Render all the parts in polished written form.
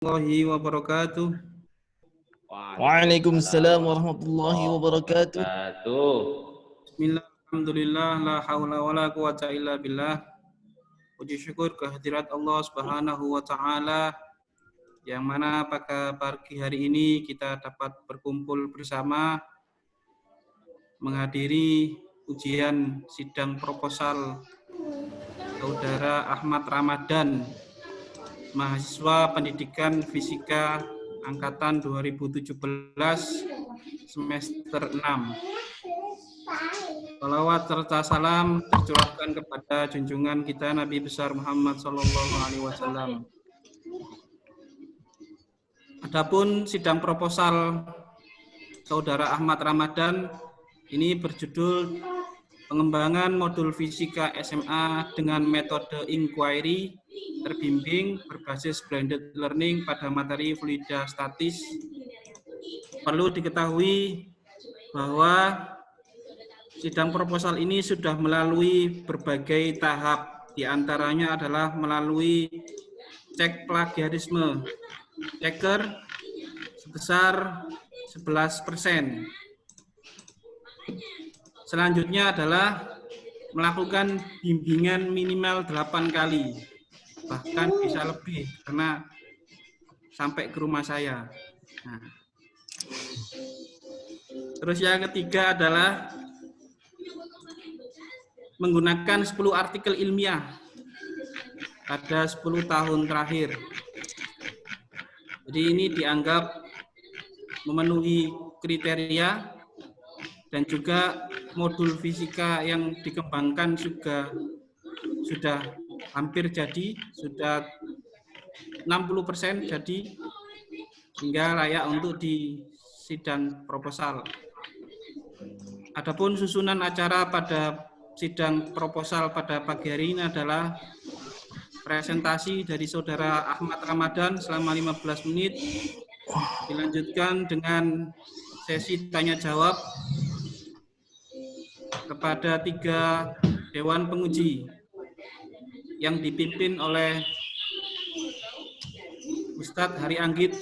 Warahmatullahi wabarakatuh. Waalaikumsalam warahmatullahi wabarakatuh. Bismillah, alhamdulillah, la haula wa la quwata illa billah. Puji syukur kehadirat Allah Subhanahu wa taala yang mana pada pagi hari ini kita dapat berkumpul bersama menghadiri ujian sidang proposal Saudara Ahmad Ramadan, mahasiswa pendidikan fisika angkatan 2017 semester 6. Salawat serta salam tercurahkan kepada junjungan kita Nabi besar Muhammad Sallallahu Alaihi Wasallam. Adapun sidang proposal Saudara Ahmad Ramadan ini berjudul pengembangan modul fisika SMA dengan metode inquiry terbimbing berbasis blended learning pada materi fluida statis. Perlu diketahui bahwa sidang proposal ini sudah melalui berbagai tahap, diantaranya adalah melalui cek plagiarisme, ceker sebesar 11%. Selanjutnya adalah melakukan bimbingan minimal 8 kali, bahkan bisa lebih karena sampai ke rumah saya. Nah. Terus yang ketiga adalah menggunakan 10 artikel ilmiah pada 10 tahun terakhir. Jadi ini dianggap memenuhi kriteria dan juga modul fisika yang dikembangkan juga sudah hampir jadi, sudah 60% jadi, sehingga layak untuk di sidang proposal. Adapun susunan acara pada sidang proposal pada pagi hari ini adalah presentasi dari Saudara Ahmad Ramadan selama 15 menit, dilanjutkan dengan sesi tanya jawab kepada 3 dewan penguji yang dipimpin oleh Ustadz Hari Anggit.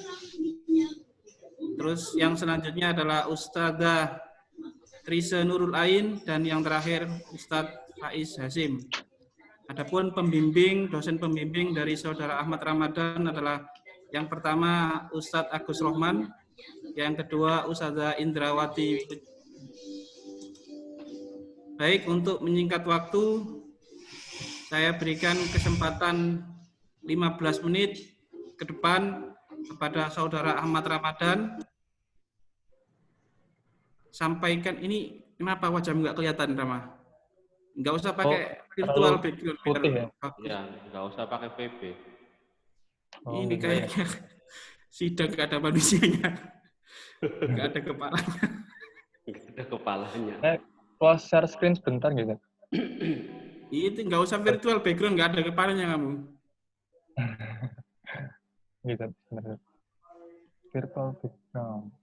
Terus yang selanjutnya adalah Ustadzah Trise Nurul Ain, dan yang terakhir Ustadz Faiz Hasim. Adapun pembimbing, dosen pembimbing dari Saudara Ahmad Ramadan adalah yang pertama Ustadz Agus Rohman, yang kedua Ustadzah Indrawati. Baik, untuk menyingkat waktu, saya berikan kesempatan 15 menit ke depan kepada Saudara Ahmad Ramadan. Sampaikan, ini kenapa wajahmu nggak kelihatan, Rama? Nggak usah pakai virtual background. Putih ya? Ya, nggak usah pakai VB. Ini kayaknya sidang nggak ada manusianya, nggak ada kepalanya. Nggak ada kepalanya. Close share screen sebentar gitu. Itu nggak usah virtual background, nggak ada kepalanya kamu. Gitu, sebentar. Virtual background.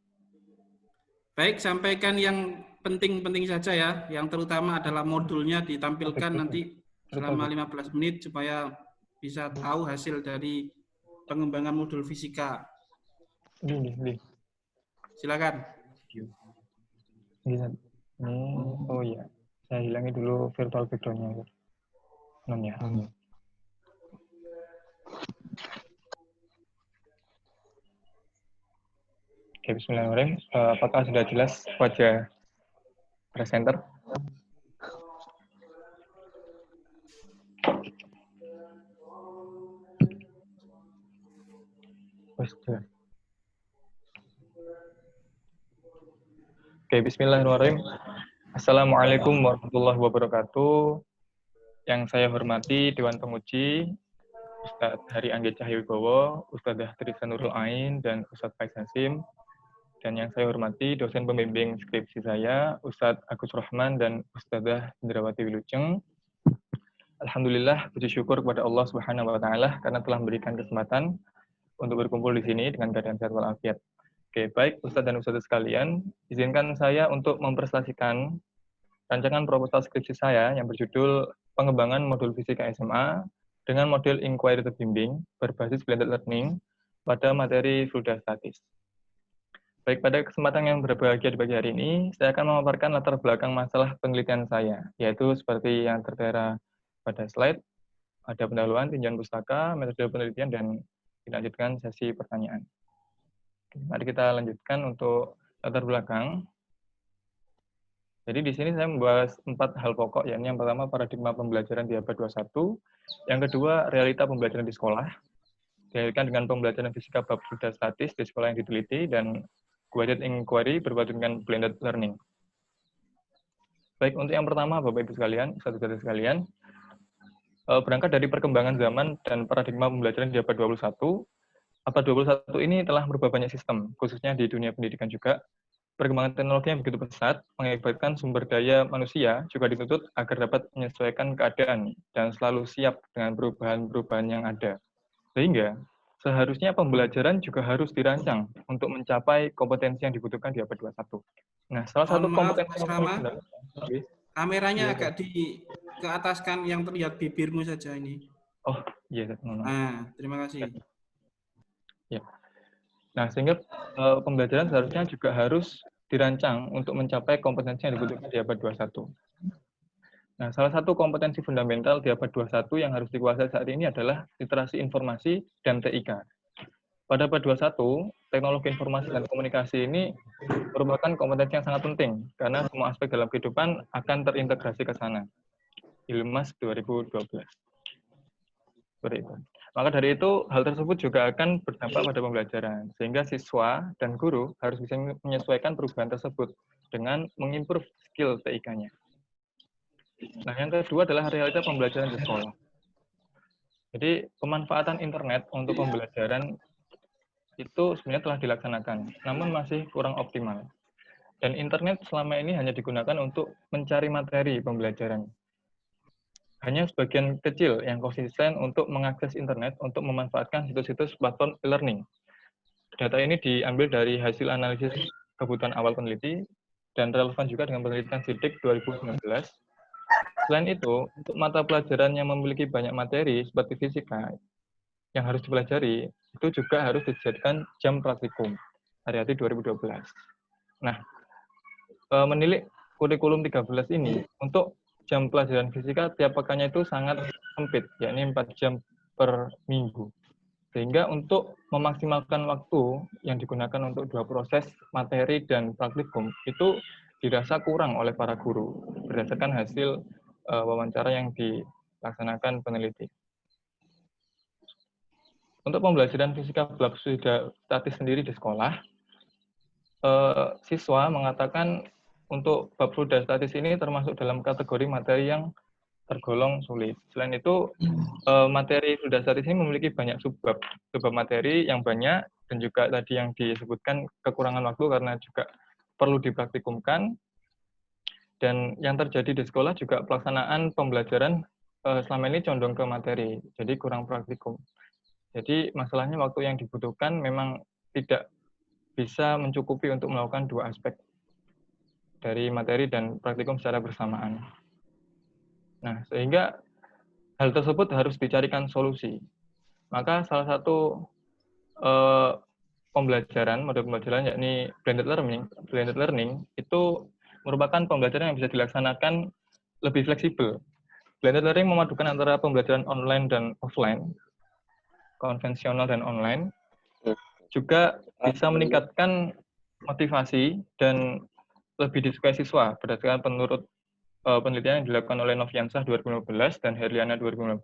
Baik, sampaikan yang penting-penting saja ya. Yang terutama adalah modulnya ditampilkan nanti selama 15 menit supaya bisa tahu hasil dari pengembangan modul fisika. Ini. Silakan. Ini. Oh iya. Saya hilangin dulu virtual background-nya. Non ya. Oke, bismillahirrahmanirrahim. Apakah sudah jelas wajah presenter? Sudah. Oke, bismillahirrahmanirrahim. Assalamualaikum warahmatullahi wabarakatuh. Yang saya hormati Dewan Penguji, Ustadz Hari Anggit Cahyowibowo, Ustadzah Trise Nurul Ain, dan Ustadz Faiz Hasim. Dan yang saya hormati dosen pembimbing skripsi saya, Ustadz Agus Rohman dan Ustadzah Indrawati Wilujeng. Alhamdulillah, puji syukur kepada Allah Subhanahu wa taala karena telah memberikan kesempatan untuk berkumpul di sini dengan keadaan sehat walafiat. Oke, baik Ustadz dan Ustadzah sekalian, izinkan saya untuk mempresentasikan rancangan proposal skripsi saya yang berjudul Pengembangan Modul Fisika SMA dengan model inquiry terbimbing berbasis blended learning pada materi fluida statis. Baik, pada kesempatan yang berbahagia di pagi hari ini, saya akan memaparkan latar belakang masalah penelitian saya, yaitu seperti yang tertera pada slide, ada pendahuluan, tinjauan pustaka, metode penelitian, dan dilanjutkan sesi pertanyaan. Mari kita lanjutkan untuk latar belakang. Jadi di sini saya membahas 4 hal pokok, yakni yang pertama paradigma pembelajaran di abad 21, yang kedua realita pembelajaran di sekolah, dihadirkan dengan pembelajaran fisika bab fluida statis di sekolah yang diteliti, dan guided inquiry berpadu dengan blended learning. Baik, untuk yang pertama, Bapak Ibu sekalian, saudara-saudara sekalian, berangkat dari perkembangan zaman dan paradigma pembelajaran di abad 21, abad 21 ini telah merubah banyak sistem, khususnya di dunia pendidikan juga. Perkembangan teknologi yang begitu pesat mengakibatkan sumber daya manusia juga dituntut agar dapat menyesuaikan keadaan dan selalu siap dengan perubahan-perubahan yang ada. Sehingga seharusnya pembelajaran juga harus dirancang untuk mencapai kompetensi yang dibutuhkan di abad 21. Nah, salah satu kompetensi Mas yang Rama, kameranya Iya, agak ke atas kan, yang terlihat bibirmu saja ini. oh, iya, Nah, terima kasih. ya. Nah, sehingga pembelajaran seharusnya juga harus dirancang untuk mencapai kompetensi yang dibutuhkan di abad 21. Nah, salah satu kompetensi fundamental di abad 21 yang harus dikuasai saat ini adalah literasi informasi dan TIK. Pada abad 21, teknologi informasi dan komunikasi ini merupakan kompetensi yang sangat penting, karena semua aspek dalam kehidupan akan terintegrasi ke sana. Ilmas 2012. Seperti itu. Maka dari itu, hal tersebut juga akan berdampak pada pembelajaran, sehingga siswa dan guru harus bisa menyesuaikan perubahan tersebut dengan mengimprove skill TIK-nya. Nah, yang kedua adalah realita pembelajaran di sekolah. Jadi, pemanfaatan internet untuk pembelajaran itu sebenarnya telah dilaksanakan, namun masih kurang optimal. Dan internet selama ini hanya digunakan untuk mencari materi pembelajaran. Hanya sebagian kecil yang konsisten untuk mengakses internet untuk memanfaatkan situs-situs platform e-learning. Data ini diambil dari hasil analisis kebutuhan awal peneliti dan relevan juga dengan penelitian SIDIK 2019. Selain itu, untuk mata pelajaran yang memiliki banyak materi seperti fisika yang harus dipelajari, itu juga harus dijadikan jam praktikum, hari-hari 2012. Nah, menilik kurikulum 13 ini, untuk jam pelajaran fisika tiap pekannya itu sangat sempit, yakni 4 jam per minggu. Sehingga untuk memaksimalkan waktu yang digunakan untuk 2 proses materi dan praktikum, itu dirasa kurang oleh para guru, berdasarkan hasil wawancara yang dilaksanakan peneliti. Untuk pembelajaran fisika bab fluida statis sendiri di sekolah, siswa mengatakan untuk bab fluida statis ini termasuk dalam kategori materi yang tergolong sulit. Selain itu, materi fluida statis ini memiliki banyak subbab materi yang banyak, dan juga tadi yang disebutkan kekurangan waktu karena juga perlu dipraktikumkan. Dan yang terjadi di sekolah juga pelaksanaan pembelajaran selama ini condong ke materi, jadi kurang praktikum. Jadi masalahnya waktu yang dibutuhkan memang tidak bisa mencukupi untuk melakukan 2 aspek dari materi dan praktikum secara bersamaan. Nah, sehingga hal tersebut harus dicarikan solusi. Maka salah satu pembelajaran, model pembelajaran yakni blended learning itu merupakan pembelajaran yang bisa dilaksanakan lebih fleksibel. Blended learning memadukan antara pembelajaran online dan offline, konvensional dan online, juga bisa meningkatkan motivasi dan lebih disukai siswa berdasarkan menurut penelitian yang dilakukan oleh Noviansah 2015 dan Herliana 2015.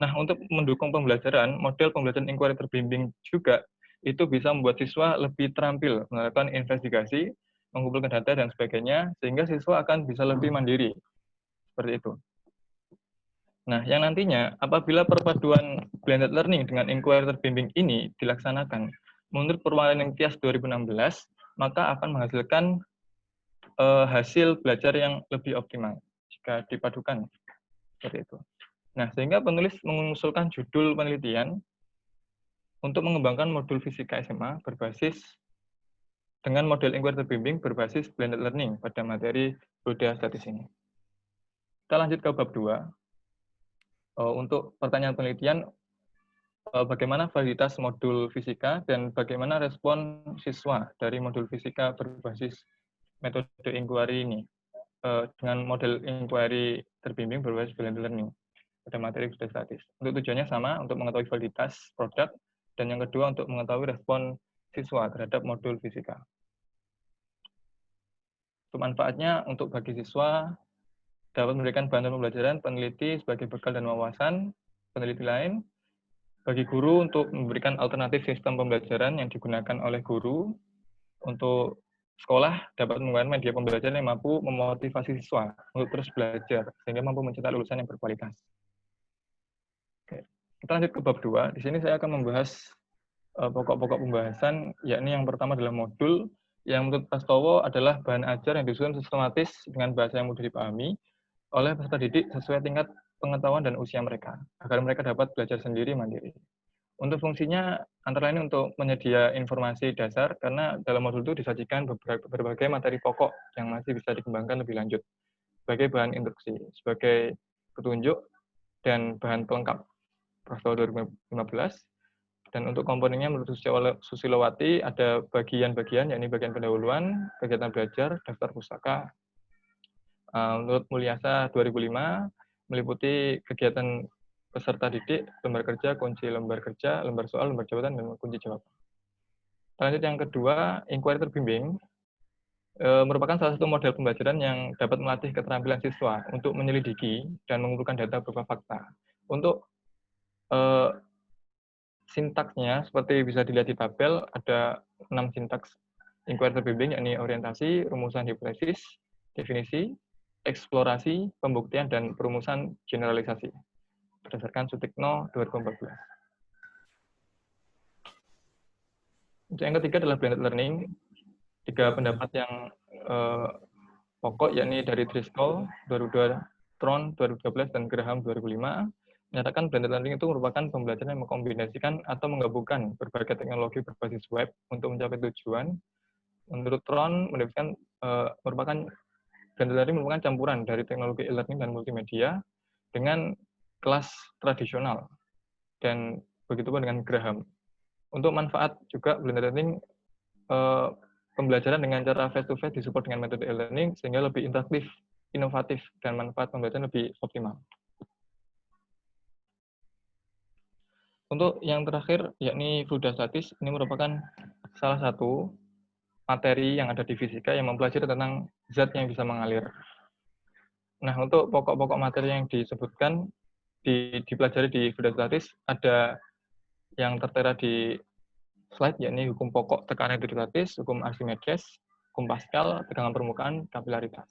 Nah, untuk mendukung pembelajaran, model pembelajaran inquiry terbimbing juga itu bisa membuat siswa lebih terampil melakukan investigasi, mengumpulkan data, dan sebagainya, sehingga siswa akan bisa lebih mandiri. Seperti itu. Nah, yang nantinya, apabila perpaduan blended learning dengan inquiry terbimbing ini dilaksanakan, menurut Purwalingga Tias 2016, maka akan menghasilkan hasil belajar yang lebih optimal jika dipadukan. Seperti itu. Nah, sehingga penulis mengusulkan judul penelitian untuk mengembangkan modul fisika SMA berbasis dengan model inquiry terbimbing berbasis blended learning pada materi fluida statis ini. Kita lanjut ke bab 2. Untuk pertanyaan penelitian, bagaimana validitas modul fisika dan bagaimana respon siswa dari modul fisika berbasis metode inquiry ini dengan model inquiry terbimbing berbasis blended learning pada materi sudah statis. Untuk tujuannya sama, untuk mengetahui validitas produk, dan yang kedua untuk mengetahui respon siswa terhadap modul fisika. Untuk manfaatnya, untuk bagi siswa, dapat memberikan bahan pembelajaran peneliti sebagai bekal dan wawasan peneliti lain, bagi guru untuk memberikan alternatif sistem pembelajaran yang digunakan oleh guru, untuk sekolah dapat menggunakan media pembelajaran yang mampu memotivasi siswa untuk terus belajar, sehingga mampu mencetak lulusan yang berkualitas. Oke. Kita lanjut ke bab 2. Di sini saya akan membahas pokok-pokok pembahasan, yakni yang pertama adalah modul, yang menurut Prastowo adalah bahan ajar yang disusun sistematis dengan bahasa yang mudah dipahami oleh peserta didik sesuai tingkat pengetahuan dan usia mereka, agar mereka dapat belajar sendiri mandiri. Untuk fungsinya, antara lain untuk menyedia informasi dasar, karena dalam modul itu disajikan berbagai materi pokok yang masih bisa dikembangkan lebih lanjut, sebagai bahan instruksi, sebagai petunjuk, dan bahan pelengkap. Prastowo 2015. Dan untuk komponennya menurut Susilowati ada bagian-bagian, yakni bagian pendahuluan, kegiatan belajar, daftar pustaka. Menurut Mulyasa 2005, meliputi kegiatan peserta didik, lembar kerja, kunci lembar kerja, lembar soal, lembar jabatan, dan kunci jawaban. Lanjut yang kedua, inquiry terbimbing, merupakan salah satu model pembelajaran yang dapat melatih keterampilan siswa untuk menyelidiki dan mengumpulkan data berupa fakta. Untuk sintaksnya, seperti bisa dilihat di tabel, ada 6 sintaks inquiry terbimbing, yakni orientasi, rumusan hipotesis, definisi, eksplorasi, pembuktian, dan perumusan generalisasi, berdasarkan Sutikno 2014. Untuk yang ketiga adalah blended learning, 3 pendapat yang pokok, yakni dari Driscoll 2002, Tron 2012, dan Graham 2005, menyatakan blended learning itu merupakan pembelajaran yang mengkombinasikan atau menggabungkan berbagai teknologi berbasis web untuk mencapai tujuan. Menurut Tron, merupakan blended learning merupakan campuran dari teknologi e-learning dan multimedia dengan kelas tradisional, dan begitu pun dengan Graham. Untuk manfaat juga blended learning, pembelajaran dengan cara face-to-face disupport dengan metode e-learning sehingga lebih interaktif, inovatif, dan manfaat pembelajaran lebih optimal. Untuk yang terakhir, yakni fluida statis, ini merupakan salah satu materi yang ada di fisika yang mempelajari tentang zat yang bisa mengalir. Nah, untuk pokok-pokok materi yang disebutkan, dipelajari di fluida statis, ada yang tertera di slide, yakni hukum pokok tekanan hidrostatis, hukum Archimedes, hukum Pascal, tegangan permukaan, kapilaritas.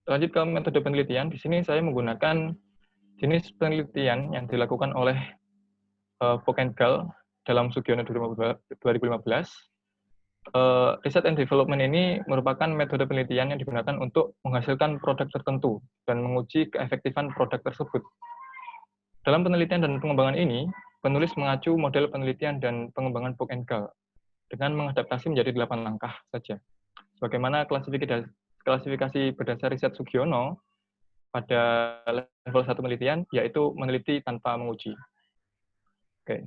Lanjut ke metode penelitian, di sini saya menggunakan jenis penelitian yang dilakukan oleh Bokengal dalam Sugiono 2015. Research and development ini merupakan metode penelitian yang digunakan untuk menghasilkan produk tertentu dan menguji keefektifan produk tersebut. Dalam penelitian dan pengembangan ini, penulis mengacu model penelitian dan pengembangan Bokengal dengan mengadaptasi menjadi 8 langkah saja. Sebagaimana klasifikasi berdasar riset Sugiono pada level 1 penelitian, yaitu meneliti tanpa menguji. Oke.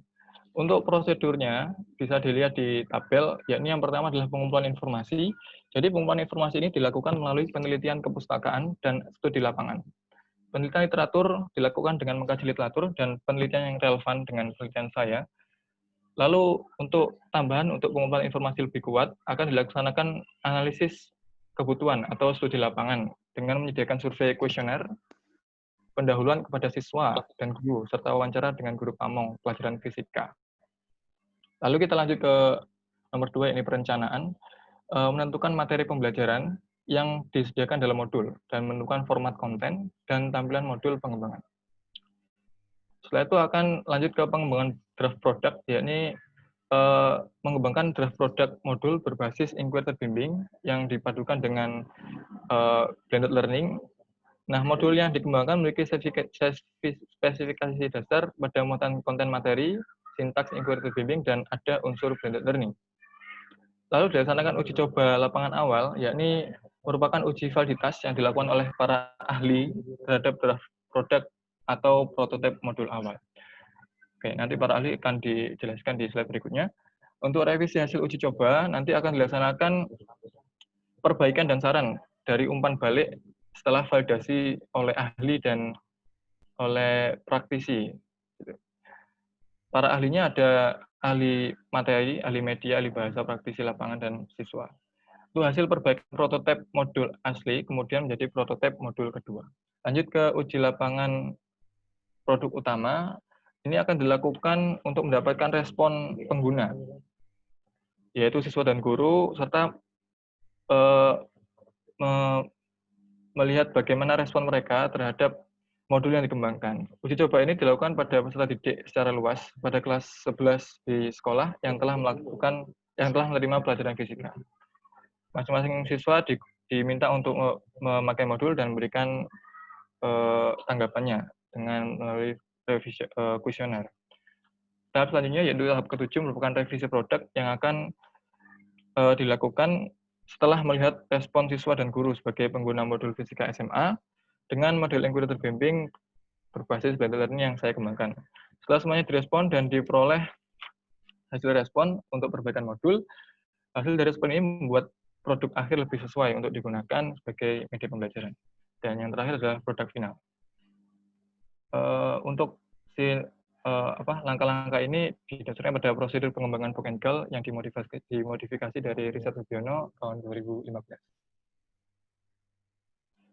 Untuk prosedurnya bisa dilihat di tabel, yakni yang pertama adalah pengumpulan informasi. Jadi pengumpulan informasi ini dilakukan melalui penelitian kepustakaan dan studi lapangan. Penelitian literatur dilakukan dengan mengkaji literatur dan penelitian yang relevan dengan penelitian saya. Lalu untuk tambahan untuk pengumpulan informasi lebih kuat akan dilaksanakan analisis kebutuhan atau studi lapangan dengan menyediakan survei kuesioner, pendahuluan kepada siswa dan guru, serta wawancara dengan guru pamong pelajaran fisika. Lalu kita lanjut ke nomor 2, ini perencanaan. Menentukan materi pembelajaran yang disediakan dalam modul, dan menentukan format konten dan tampilan modul pengembangan. Setelah itu akan lanjut ke pengembangan draft product, yakni mengembangkan draft product modul berbasis inquiry terbimbing yang dipadukan dengan blended learning. Nah, modul yang dikembangkan memiliki spesifikasi dasar pada muatan konten materi, sintaks inquiry terbimbing, dan ada unsur blended learning. Lalu dilaksanakan uji coba lapangan awal, yakni merupakan uji validitas yang dilakukan oleh para ahli terhadap draft product atau prototipe modul awal. Oke, nanti para ahli akan dijelaskan di slide berikutnya. Untuk revisi hasil uji coba, nanti akan dilaksanakan perbaikan dan saran dari umpan balik setelah validasi oleh ahli dan oleh praktisi. Para ahlinya ada ahli materi, ahli media, ahli bahasa, praktisi lapangan, dan siswa. Itu hasil perbaikan prototipe modul asli, kemudian menjadi prototipe modul kedua. Lanjut ke uji lapangan produk utama, ini akan dilakukan untuk mendapatkan respon pengguna, yaitu siswa dan guru, serta melihat bagaimana respon mereka terhadap modul yang dikembangkan. Uji coba ini dilakukan pada peserta didik secara luas pada kelas 11 di sekolah yang telah menerima pelajaran fisika. Masing-masing siswa diminta untuk memakai modul dan memberikan tanggapannya dengan melalui kuesioner. Tahap selanjutnya yaitu tahap ke-7 merupakan revisi produk yang akan dilakukan setelah melihat respon siswa dan guru sebagai pengguna modul fisika SMA dengan model inkubator bimbing berbasis blended learning yang saya kembangkan. Setelah semuanya direspon dan diperoleh hasil respon untuk perbaikan modul, hasil dari respon ini membuat produk akhir lebih sesuai untuk digunakan sebagai media pembelajaran. Dan yang terakhir adalah produk final. Untuk langkah-langkah ini didasarkan pada prosedur pengembangan Book&Girl yang dimodifikasi dari Riset Rubiono tahun 2015.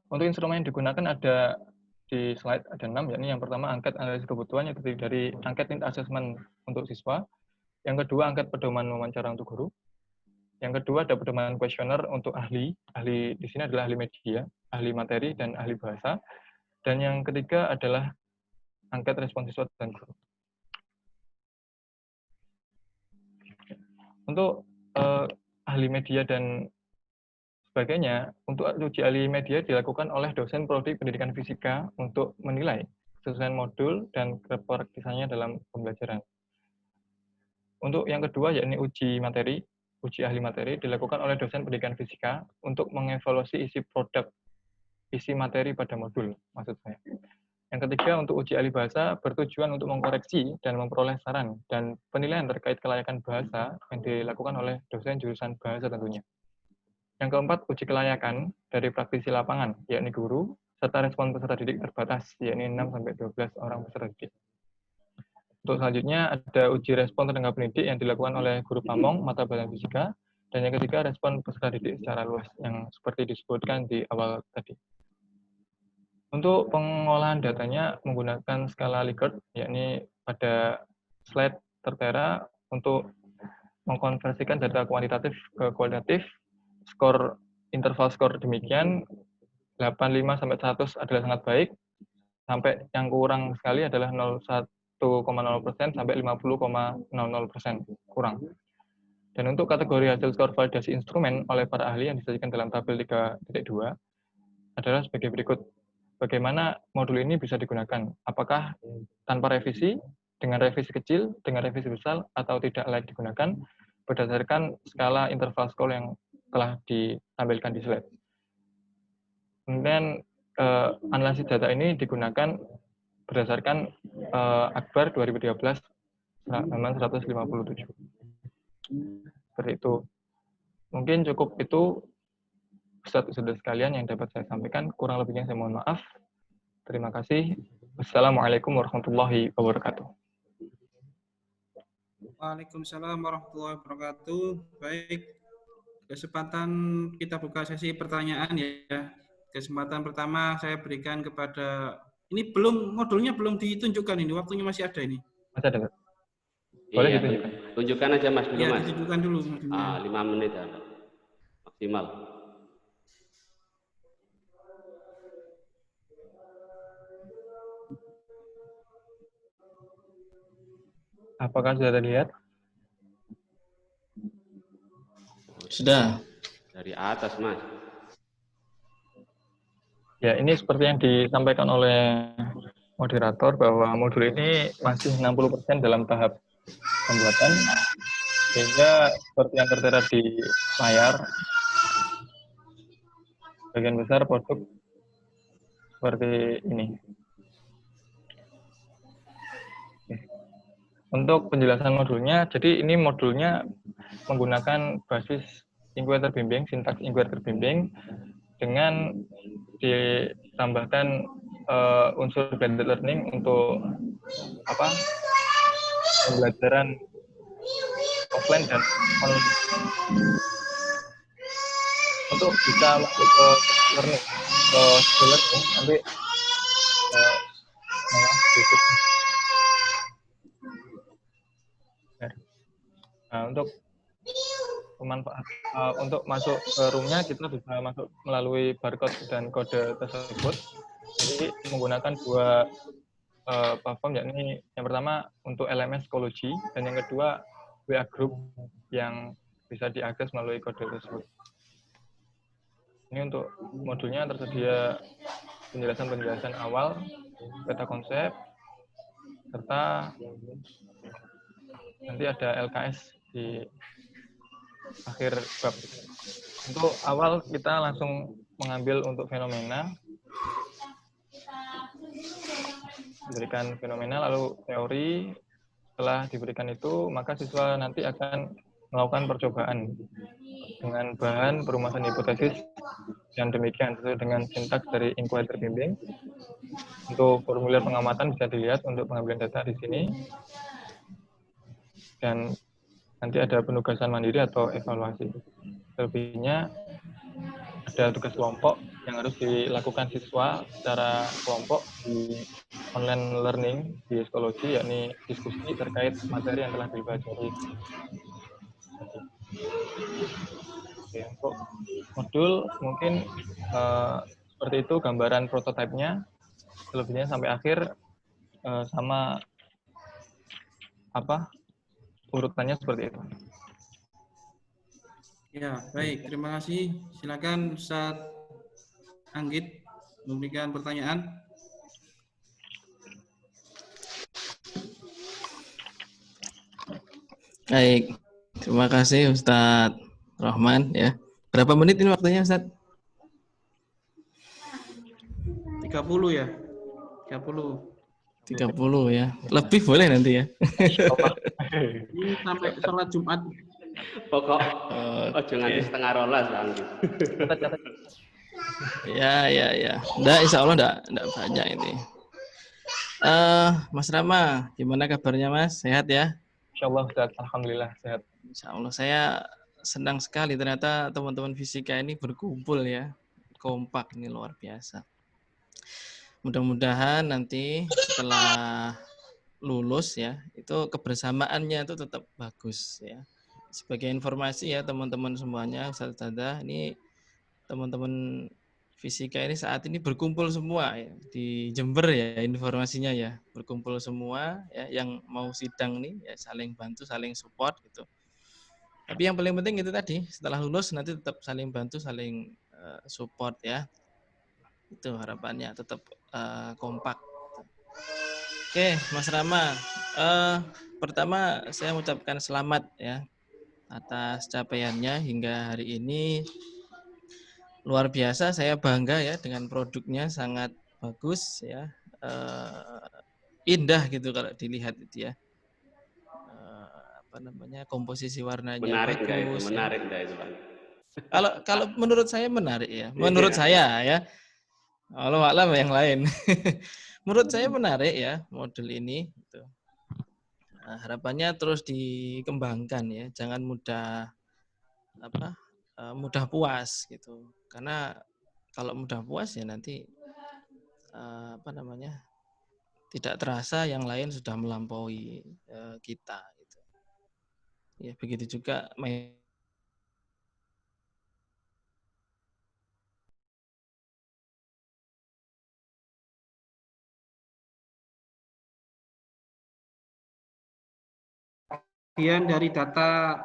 Untuk instrumen yang digunakan ada di slide ada 6, yakni yang pertama angket analisis kebutuhan yang terdiri dari angket need assessment untuk siswa, yang kedua angket pedoman wawancara untuk guru, yang kedua ada pedoman kuesioner untuk ahli di sini adalah ahli media, ahli materi, dan ahli bahasa, dan yang ketiga adalah angket respon siswa dan guru. Untuk ahli media dan sebagainya, untuk uji ahli media dilakukan oleh dosen prodi pendidikan fisika untuk menilai kesesuaian modul dan kepraktisannya dalam pembelajaran. Untuk yang kedua, yakni uji materi, uji ahli materi dilakukan oleh dosen pendidikan fisika untuk mengevaluasi isi produk, isi materi pada modul, maksud saya. Yang ketiga, untuk uji ahli bahasa bertujuan untuk mengkoreksi dan memperoleh saran dan penilaian terkait kelayakan bahasa yang dilakukan oleh dosen jurusan bahasa tentunya. Yang keempat, uji kelayakan dari praktisi lapangan, yakni guru, serta respon peserta didik terbatas, yakni 6-12 orang peserta didik. Untuk selanjutnya, ada uji respon tenaga pendidik yang dilakukan oleh guru pamong, mata pelajaran fisika, dan yang ketiga, respon peserta didik secara luas, yang seperti disebutkan di awal tadi. Untuk pengolahan datanya menggunakan skala Likert, yakni pada slide tertera untuk mengkonversikan data kuantitatif ke kualitatif. Skor interval skor demikian 85-100 adalah sangat baik, sampai yang kurang sekali adalah 1,0% sampai 50,00% kurang. Dan untuk kategori hasil skor validasi instrumen oleh para ahli yang disajikan dalam tabel 3.2 adalah sebagai berikut. Bagaimana modul ini bisa digunakan? Apakah tanpa revisi, dengan revisi kecil, dengan revisi besar, atau tidak layak digunakan berdasarkan skala interval skor yang telah ditampilkan di slide. Kemudian analisis data ini digunakan berdasarkan Akbar 2013 halaman 157. Seperti itu. Mungkin cukup itu Ustadz sekalian yang dapat saya sampaikan. Kurang lebihnya saya mohon maaf. Terima kasih. Wassalamualaikum warahmatullahi wabarakatuh. Waalaikumsalam warahmatullahi wabarakatuh. Baik, kesempatan kita buka sesi pertanyaan ya. Kesempatan pertama saya berikan kepada, ini modulnya belum ditunjukkan ini, waktunya masih ada ini. Masih ada, Pak? Boleh Iya, ditunjukkan? tunjukkan aja Mas dulu, Ya, Mas. ditunjukkan dulu modulnya. 5 menit ada. Maksimal. Apakah sudah terlihat? Sudah. Dari atas, Mas. Ya, ini seperti yang disampaikan oleh moderator bahwa modul ini masih 60% dalam tahap pembuatan, sehingga seperti yang tertera di layar, bagian besar produk seperti ini. Untuk penjelasan modulnya, jadi ini modulnya menggunakan basis inquiry terbimbing, sintaks inquiry terbimbing, dengan ditambahkan unsur blended learning untuk pembelajaran offline dan online. Untuk bisa masuk ke learning, ke skill learning, nanti untuk pemanfaat untuk masuk ke roomnya kita bisa masuk melalui barcode dan kode tersebut. Jadi menggunakan dua platform, yakni yang pertama untuk LMS Schoology dan yang kedua WA Group yang bisa diakses melalui kode tersebut. Ini untuk modulnya tersedia penjelasan-penjelasan awal, peta konsep, serta nanti ada LKS di akhir bab. Untuk awal kita langsung mengambil untuk fenomena, diberikan fenomena lalu teori. Setelah diberikan itu, maka siswa nanti akan melakukan percobaan dengan bahan perumahan hipotesis dan demikian sesuai dengan sintaks dari inquiry terbimbing. Untuk formulir pengamatan bisa dilihat untuk pengambilan data di sini. Dan nanti ada penugasan mandiri atau evaluasi. Selebihnya ada tugas kelompok yang harus dilakukan siswa secara kelompok di online learning di Schoology, yakni diskusi terkait materi yang telah dipelajari. Oke, untuk modul mungkin seperti itu gambaran prototipenya. Selebihnya sampai akhir sama urutannya seperti itu. Ya, baik. Terima kasih. Silakan Ustaz Anggit memberikan pertanyaan. Baik, terima kasih Ustadz Rahman ya. Berapa menit ini waktunya Ustadz? 30 ya. 30. 30 ya. Lebih boleh nanti ya. Ini sampai sholat Jumat. Pokok ojo nganti setengah rolas Bang. Ya. Nggak, insya Allah nggak banyak ini. Mas Rama, gimana kabarnya Mas? Sehat ya? Insya Allah, Ustaz. Alhamdulillah sehat. Insya Allah, saya senang sekali ternyata teman-teman fisika ini berkumpul ya. Kompak, ini luar biasa. Mudah-mudahan nanti setelah lulus ya, itu kebersamaannya itu tetap bagus ya. Sebagai informasi ya teman-teman semuanya, Ustaz-Ustazah, ini teman-teman fisika ini saat ini berkumpul semua ya, di Jember ya informasinya ya, berkumpul semua ya, yang mau sidang nih ya, saling bantu, saling support gitu. Tapi yang paling penting itu tadi, setelah lulus nanti tetap saling bantu, saling support ya. Itu harapannya tetap kompak. Oke, Mas Rama, pertama saya mengucapkan selamat ya atas capaiannya hingga hari ini. Luar biasa, saya bangga ya dengan produknya, sangat bagus ya, indah gitu kalau dilihat itu ya. Komposisi warnanya Menarik bagus. enggak itu? Ya. Menarik enggak itu, Bang? Kalau menurut saya menarik ya. Menurut saya ya. Allah alam yang lain. Menurut saya menarik ya model ini. Gitu. Nah, harapannya terus dikembangkan ya. Jangan mudah puas gitu. Karena kalau mudah puas ya nanti tidak terasa yang lain sudah melampaui kita. Gitu. Ya begitu juga Kemudian dari data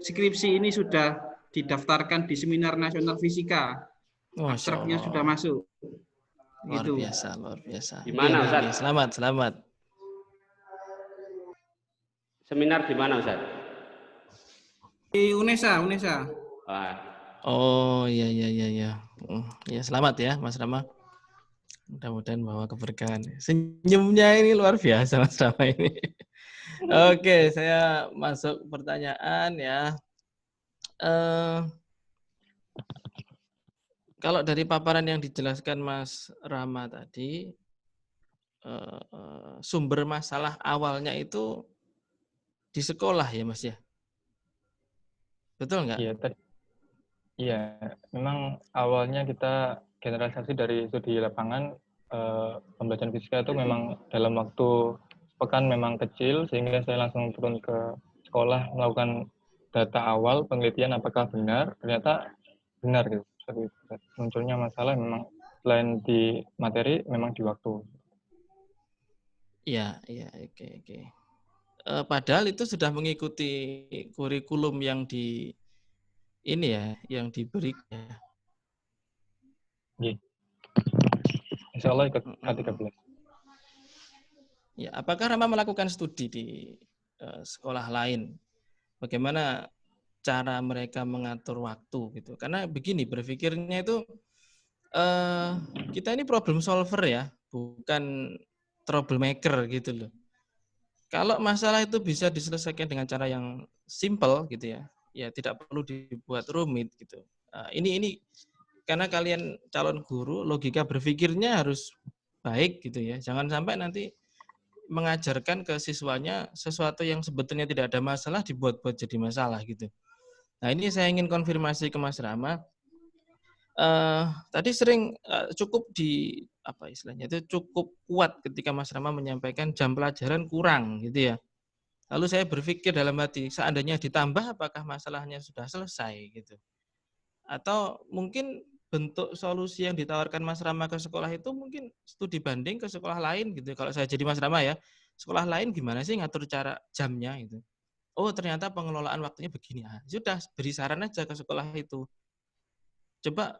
skripsi ini sudah didaftarkan di Seminar Nasional Fisika. Abstraknya sudah masuk. Luar gitu. biasa, luar biasa. Gimana, Ustaz? Selamat. Seminar di mana, Ustaz? Di UNESA. Wah. Oh, iya. Ya, selamat ya, Mas Rama. Mudah-mudahan bawa keberkahan. Senyumnya ini luar biasa Mas Rama ini. Oke, saya masuk pertanyaan ya. Kalau dari paparan yang dijelaskan Mas Rama tadi, sumber masalah awalnya itu di sekolah ya Mas ya? Betul nggak? Iya, iya, memang awalnya kita generalisasi dari studi lapangan, pembelajaran fisika itu memang dalam waktu pekan memang kecil, sehingga saya langsung turun ke sekolah melakukan data awal, penelitian apakah benar, ternyata benar gitu. Munculnya masalah memang selain di materi, memang di waktu. Iya, oke. Padahal itu sudah mengikuti kurikulum yang ini ya, yang diberikan ya. Insya Allah ikut K13. Ya, apakah Rama melakukan studi di sekolah lain? Bagaimana cara mereka mengatur waktu gitu? Karena begini berpikirnya itu kita ini problem solver ya, bukan troublemaker gitu loh. Kalau masalah itu bisa diselesaikan dengan cara yang simple gitu ya tidak perlu dibuat rumit gitu. Ini karena kalian calon guru, logika berpikirnya harus baik gitu ya. Jangan sampai nanti mengajarkan ke siswanya sesuatu yang sebetulnya tidak ada masalah dibuat-buat jadi masalah gitu. Nah ini saya ingin konfirmasi ke Mas Rama. Tadi sering cukup di apa istilahnya itu cukup kuat ketika Mas Rama menyampaikan jam pelajaran kurang gitu ya. Lalu saya berpikir dalam hati, seandainya ditambah apakah masalahnya sudah selesai gitu. Atau mungkin bentuk solusi yang ditawarkan Mas Rama ke sekolah itu mungkin studi banding ke sekolah lain gitu. Kalau saya jadi Mas Rama ya, sekolah lain gimana sih ngatur cara jamnya gitu. Oh ternyata pengelolaan waktunya begini. Sudah beri saran aja ke sekolah itu. Coba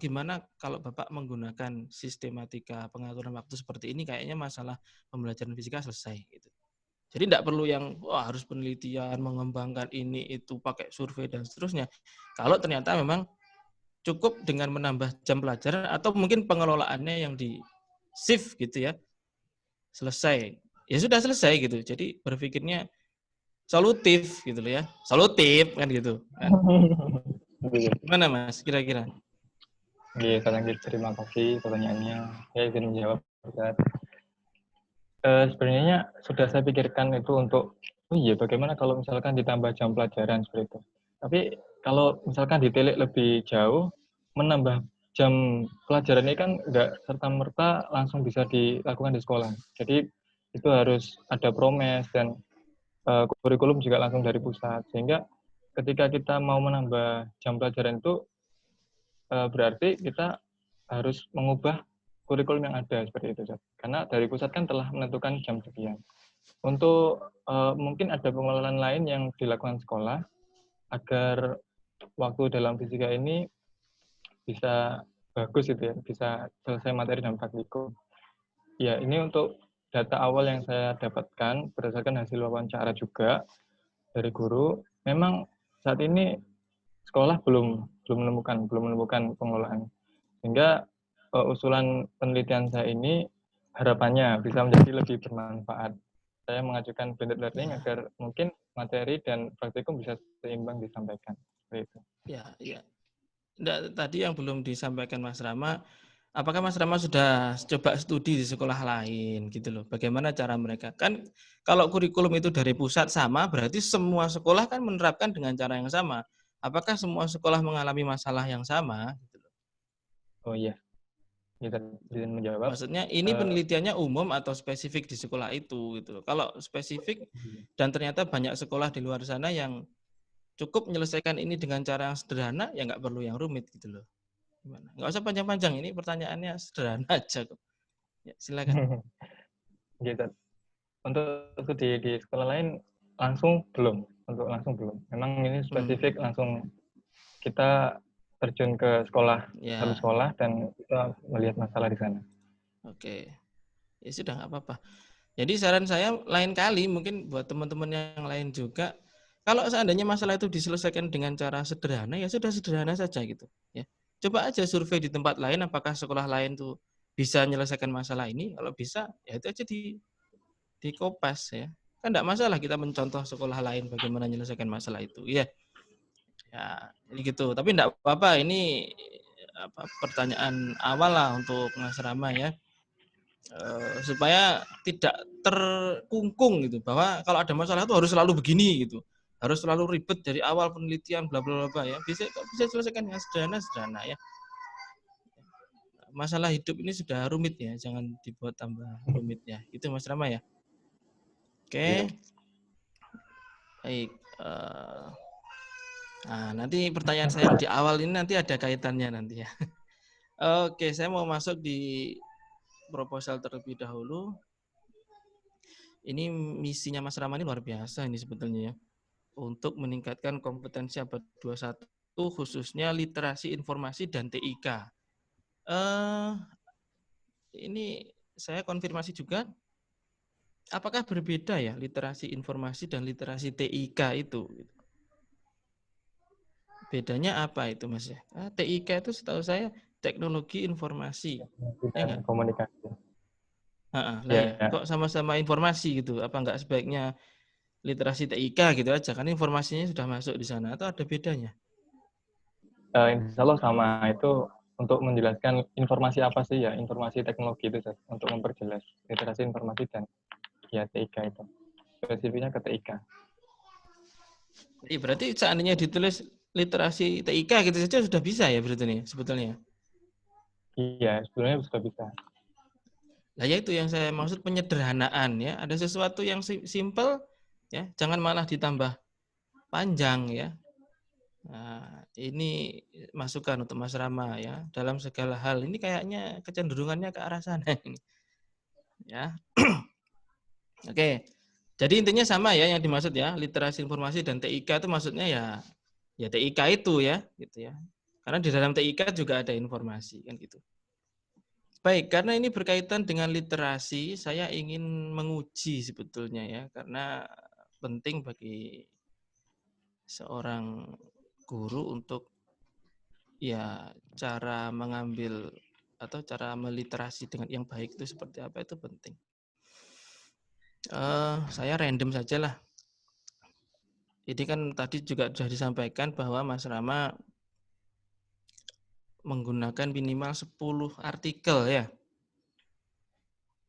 gimana kalau Bapak menggunakan sistematika pengaturan waktu seperti ini, kayaknya masalah pembelajaran fisika selesai gitu. Jadi tidak perlu yang harus penelitian, mengembangkan ini, itu, pakai survei, dan seterusnya. Kalau ternyata memang cukup dengan menambah jam pelajaran, atau mungkin pengelolaannya yang di shift gitu ya, selesai. Ya sudah selesai gitu. Jadi berpikirnya solutif gitu loh ya. Solutif kan gitu. Kan. Gimana Mas kira-kira? Iya, terima kasih pertanyaannya. Saya izin menjawab. Sebenarnya sudah saya pikirkan itu untuk, bagaimana kalau misalkan ditambah jam pelajaran seperti itu. Tapi kalau misalkan ditilik lebih jauh, menambah jam pelajaran ini kan nggak serta-merta langsung bisa dilakukan di sekolah. Jadi itu harus ada promes dan kurikulum juga langsung dari pusat. Sehingga ketika kita mau menambah jam pelajaran itu, berarti kita harus mengubah kurikulum yang ada seperti itu. Karena dari pusat kan telah menentukan jam sekian. Untuk mungkin ada pengelolaan lain yang dilakukan sekolah agar waktu dalam fisika ini bisa bagus gitu ya, bisa selesai materi dan praktikum. Ya, ini untuk data awal yang saya dapatkan berdasarkan hasil wawancara juga dari guru. Memang saat ini sekolah belum menemukan pengelolaan. Sehingga usulan penelitian saya ini harapannya bisa menjadi lebih bermanfaat. Saya mengajukan blended learning agar mungkin materi dan praktikum bisa seimbang disampaikan. Seperti itu. Ya. Tadi yang belum disampaikan Mas Rama, apakah Mas Rama sudah coba studi di sekolah lain gitu loh? Bagaimana cara mereka? Kan kalau kurikulum itu dari pusat sama, berarti semua sekolah kan menerapkan dengan cara yang sama. Apakah semua sekolah mengalami masalah yang sama? Gitu loh. Oh iya, kita izin menjawab. Maksudnya ini penelitiannya umum atau spesifik di sekolah itu gitu loh. Kalau spesifik dan ternyata banyak sekolah di luar sana yang cukup menyelesaikan ini dengan cara yang sederhana, ya nggak perlu yang rumit gitu loh. Gimana? Nggak usah panjang-panjang, ini pertanyaannya sederhana aja kok. Ya, silakan. Gitu. Untuk di sekolah lain langsung belum. Memang ini spesifik langsung kita terjun ke sekolah, satu sekolah, dan kita melihat masalah di sana. Oke. Ya sudah, nggak apa-apa. Jadi saran saya lain kali, mungkin buat teman-teman yang lain juga, kalau seandainya masalah itu diselesaikan dengan cara sederhana, ya sudah sederhana saja gitu. Ya. Coba aja survei di tempat lain, apakah sekolah lain tuh bisa menyelesaikan masalah ini, kalau bisa ya itu aja di kopas ya. Kan enggak masalah kita mencontoh sekolah lain bagaimana menyelesaikan masalah itu. Iya. Ya, ini gitu. Tapi enggak apa-apa, ini pertanyaan awal lah untuk Mas Rama ya. Supaya tidak terkungkung gitu, bahwa kalau ada masalah itu harus selalu begini gitu. Harus selalu ribet dari awal penelitian bla bla bla ya. Bisa selesaikan dengan sederhana ya. Masalah hidup ini sudah rumit ya, jangan dibuat tambah rumit ya. Itu Mas Rama ya. Oke. Baik. Nah, nanti pertanyaan saya yang di awal ini nanti ada kaitannya nanti ya. Oke, saya mau masuk di proposal terlebih dahulu. Ini misinya Mas Rama ini luar biasa ini sebetulnya ya. Untuk meningkatkan kompetensi abad 21 khususnya literasi informasi dan TIK. Ini saya konfirmasi juga, apakah berbeda ya literasi informasi dan literasi TIK itu? Bedanya apa itu Mas ya? TIK itu setahu saya teknologi informasi. Dan komunikasi. Ya. Kok sama-sama informasi gitu? Apa enggak sebaiknya literasi TIK gitu aja? Kan informasinya sudah masuk di sana, atau ada bedanya? Insya Allah sama, itu untuk menjelaskan informasi apa sih ya, informasi teknologi itu untuk memperjelas literasi informasi dan ya TIK itu. Spesifiknya ke TIK. Berarti seandainya ditulis literasi TIK gitu saja sudah bisa ya berarti nih sebetulnya? Iya, sebenarnya sudah bisa. Nah, ya itu yang saya maksud penyederhanaan ya. Ada sesuatu yang simple ya, jangan malah ditambah panjang ya. Nah, ini masukan untuk Mas Rama ya. Dalam segala hal ini kayaknya kecenderungannya ke arah sana ini. Ya. Oke. Jadi intinya sama ya yang dimaksud ya, literasi informasi dan TIK itu maksudnya ya TIK itu ya, gitu ya. Karena di dalam TIK juga ada informasi kan gitu. Baik, karena ini berkaitan dengan literasi, saya ingin menguji sebetulnya ya, karena penting bagi seorang guru untuk ya cara mengambil atau cara meliterasi dengan yang baik itu seperti apa itu penting. Saya random saja lah. Jadi kan tadi juga sudah disampaikan bahwa Mas Rama menggunakan minimal 10 artikel ya.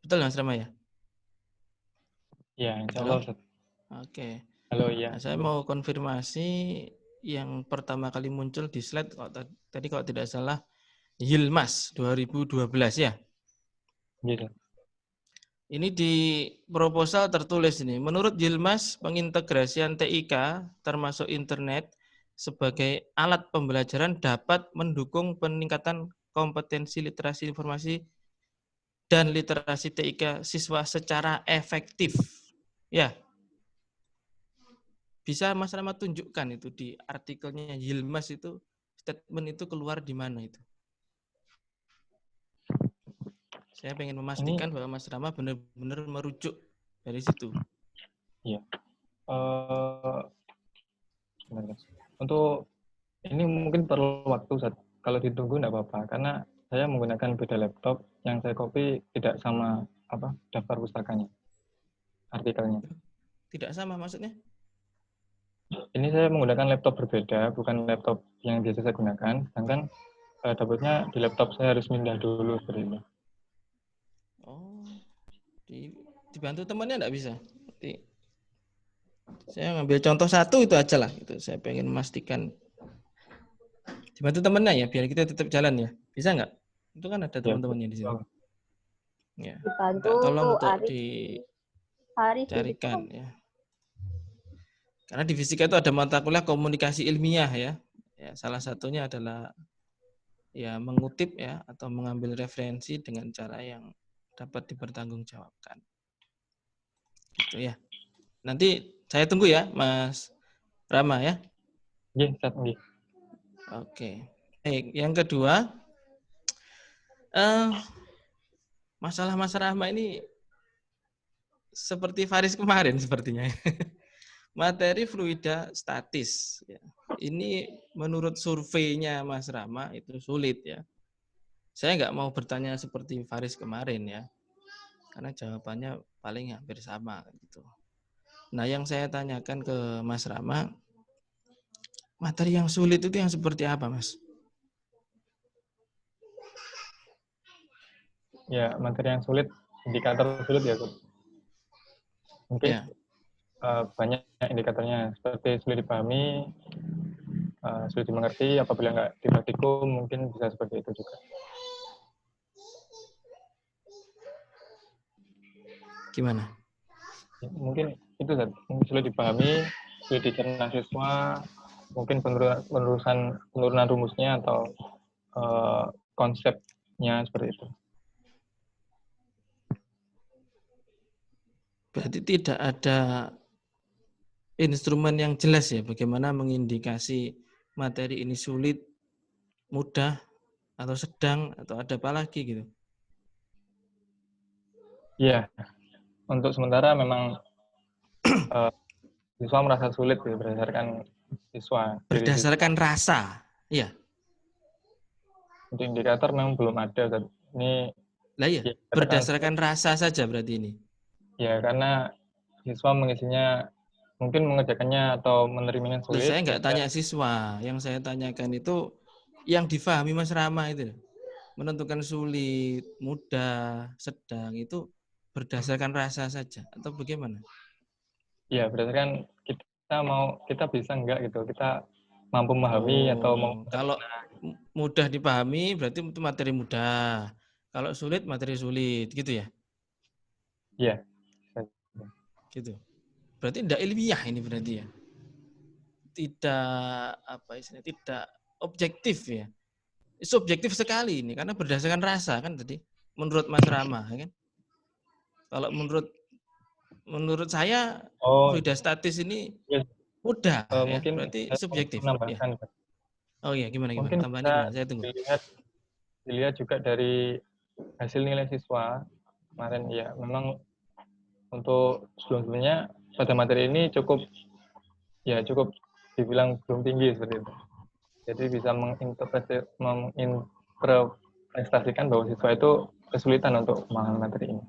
Betul Mas Rama ya? Ya, insya Allah. Oke. Halo, ya. Nah, saya mau konfirmasi yang pertama kali muncul di slide tadi kalau tidak salah Yilmaz 2012 ya. Gitu. Ini di proposal tertulis ini, menurut Yilmaz pengintegrasian TIK termasuk internet sebagai alat pembelajaran dapat mendukung peningkatan kompetensi literasi informasi dan literasi TIK siswa secara efektif. Ya. Bisa Mas Rama tunjukkan itu di artikelnya Yilmaz itu, statement itu keluar di mana itu? Saya pengen memastikan bahwa Mas Rama benar-benar merujuk dari situ. Iya. Untuk ini mungkin perlu waktu, kalau ditunggu enggak apa-apa, karena saya menggunakan beda laptop, yang saya copy tidak sama daftar pustakanya, artikelnya. Tidak sama maksudnya? Ini saya menggunakan laptop berbeda, bukan laptop yang biasa saya gunakan, sedangkan dapatnya di laptop saya harus pindah dulu seperti itu. Oh, dibantu temannya enggak bisa? Saya ngambil contoh satu itu aja lah, itu saya pengen memastikan. Dibantu temennya ya, biar kita tetap jalan ya. Bisa nggak? Itu kan ada teman-temannya di sini. Ya. Dibantu Tolong untuk Arif dicarikan ya. Karena di fisika itu ada mata kuliah komunikasi ilmiah ya. Ya, salah satunya adalah ya mengutip ya atau mengambil referensi dengan cara yang dapat dipertanggungjawabkan. Gitu ya. Nanti saya tunggu ya, Mas Rama ya. Iya, saya tunggu. Oke. Baik, yang kedua, masalah Mas Rama ini seperti Faris kemarin sepertinya. Materi fluida statis. Ya. Ini menurut surveinya Mas Rama itu sulit ya. Saya nggak mau bertanya seperti Faris kemarin ya, karena jawabannya paling hampir sama gitu. Nah, yang saya tanyakan ke Mas Rama, materi yang sulit itu yang seperti apa, Mas? Ya, materi yang sulit, indikator sulit ya, Bud. Mungkin Ya. Banyak indikatornya, seperti sulit dipahami, sulit dimengerti, apabila nggak dipraktikum, mungkin bisa seperti itu juga. Gimana? Ya, mungkin itu mungkin sulit dipahami, sulit dicerna siswa, mungkin penurunan rumusnya atau konsepnya seperti itu. Berarti tidak ada instrumen yang jelas ya bagaimana mengindikasi materi ini sulit, mudah, atau sedang, atau ada apa lagi gitu. Iya, untuk sementara memang siswa merasa sulit ya, berdasarkan siswa. Berdasarkan rasa, iya. Untuk indikator memang belum ada. Ini Lah iya, ya, berdasarkan rasa saja berarti ini. Ya, karena siswa mengisinya, mungkin mengerjakannya atau menerimanya Loh, sulit. saya nggak tanya siswa, yang saya tanyakan itu yang difahami Mas Rama itu. Menentukan sulit, mudah, sedang itu berdasarkan rasa saja atau bagaimana? Ya, berdasarkan kita bisa enggak gitu, kita mampu memahami atau mau. Kalau mudah dipahami berarti itu materi mudah. Kalau sulit materi sulit, gitu ya? Iya. Gitu. Berarti tidak ilmiah ini berarti ya? Tidak apa istilahnya? Tidak objektif ya? Subjektif sekali ini karena berdasarkan rasa kan tadi. Menurut Mas Rama, kan? Kalau menurut saya fluida statis ini Ya, mudah ya, mungkin berarti saya mau subjektif ya. menambahkan. Oh iya, gimana Mungkin tambahnya bisa gimana? Saya tunggu. dilihat juga dari hasil nilai siswa kemarin. Ya, memang untuk sebelumnya pada materi ini cukup dibilang belum tinggi seperti itu. Jadi bisa menginterpretasikan bahwa siswa itu kesulitan untuk memahami materi ini.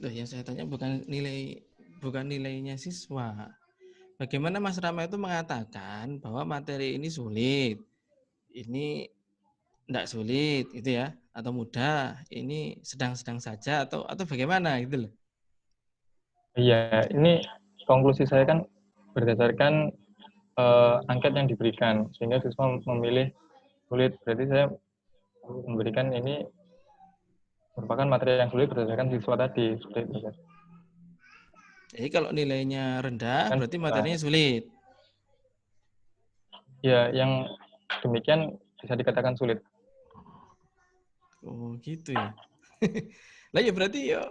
Loh, yang saya tanya bukan nilainya siswa. Bagaimana Mas Rama itu mengatakan bahwa materi ini sulit, ini tidak sulit, gitu ya, atau mudah, ini sedang-sedang saja, atau bagaimana gitu loh? Iya, ini konklusi saya kan berdasarkan angket yang diberikan, sehingga siswa memilih sulit. Berarti saya memberikan ini merupakan materi yang sulit berdasarkan siswa tadi. Seperti itu. Jadi kalau nilainya rendah, Kan, berarti materinya sulit. Ya, yang demikian bisa dikatakan sulit. Oh gitu ya. Lah ya berarti ya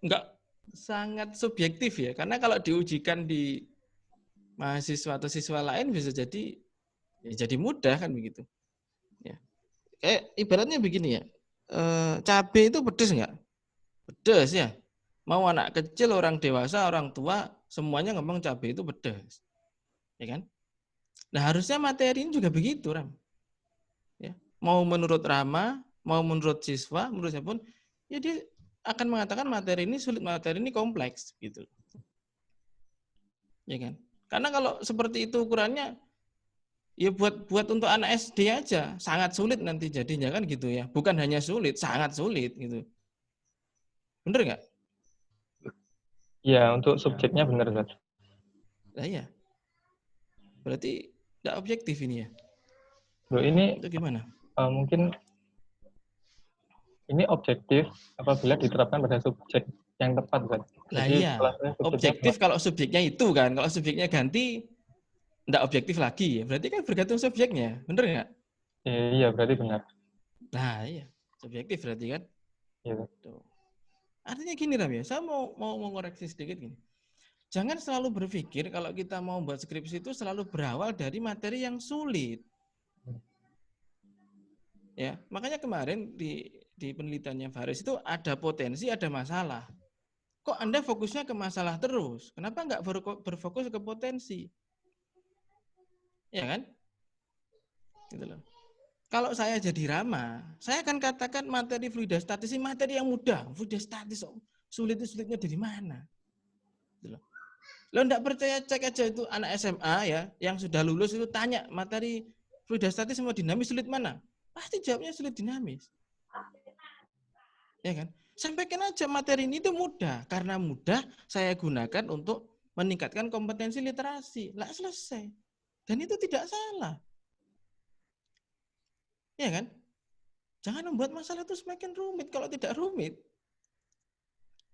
nggak sangat subjektif ya, karena kalau diujikan di mahasiswa atau siswa lain bisa jadi ya jadi mudah kan begitu. Ya. Kayak ibaratnya begini ya, cabai itu pedes nggak? Pedes ya. Mau anak kecil, orang dewasa, orang tua, semuanya ngomong cabai itu pedes. Ya kan? Nah harusnya materi ini juga begitu, Ram. Ya. Mau menurut Rama, mau menurut siswa, menurut siapapun, ya dia akan mengatakan materi ini sulit, materi ini kompleks, gitu. Ya kan? Karena kalau seperti itu ukurannya, ya buat untuk anak SD aja sangat sulit nanti jadinya kan gitu ya. Bukan hanya sulit, sangat sulit gitu. Bener nggak? Ya, untuk subjeknya benar, Zat. Nah iya. Berarti nggak objektif ini ya. Loh, ini Itu gimana? mungkin ini objektif apabila diterapkan pada subjek yang tepat, Zat. Lah Jadi, iya. subjeknya Objektif kalau subjeknya itu kan. Kalau subjeknya ganti, nggak objektif lagi. Berarti kan bergantung subjeknya. Bener nggak? iya, berarti benar. Nah iya. Subjektif berarti kan. Iya. Tuh. Artinya gini Ram ya, saya mau mengoreksi sedikit gini. Jangan selalu berpikir kalau kita mau buat skripsi itu selalu berawal dari materi yang sulit. Ya, makanya kemarin di penelitiannya Faris itu ada potensi, ada masalah. Kok Anda fokusnya ke masalah terus? Kenapa nggak berfokus ke potensi? Ya kan? Gitu loh. Kalau saya jadi Rama, saya akan katakan materi fluidostatis ini materi yang mudah. Fluidostatis sulit-sulitnya dari mana? Gitu loh. Lo enggak percaya, cek aja itu anak SMA ya, yang sudah lulus itu tanya materi fluidostatis sama dinamis sulit mana? Pasti jawabnya sulit dinamis. Ya kan? Sampaikan aja materi ini itu mudah. Karena mudah saya gunakan untuk meningkatkan kompetensi literasi. Lah selesai. Dan itu tidak salah. Ya kan? Jangan membuat masalah itu semakin rumit kalau tidak rumit.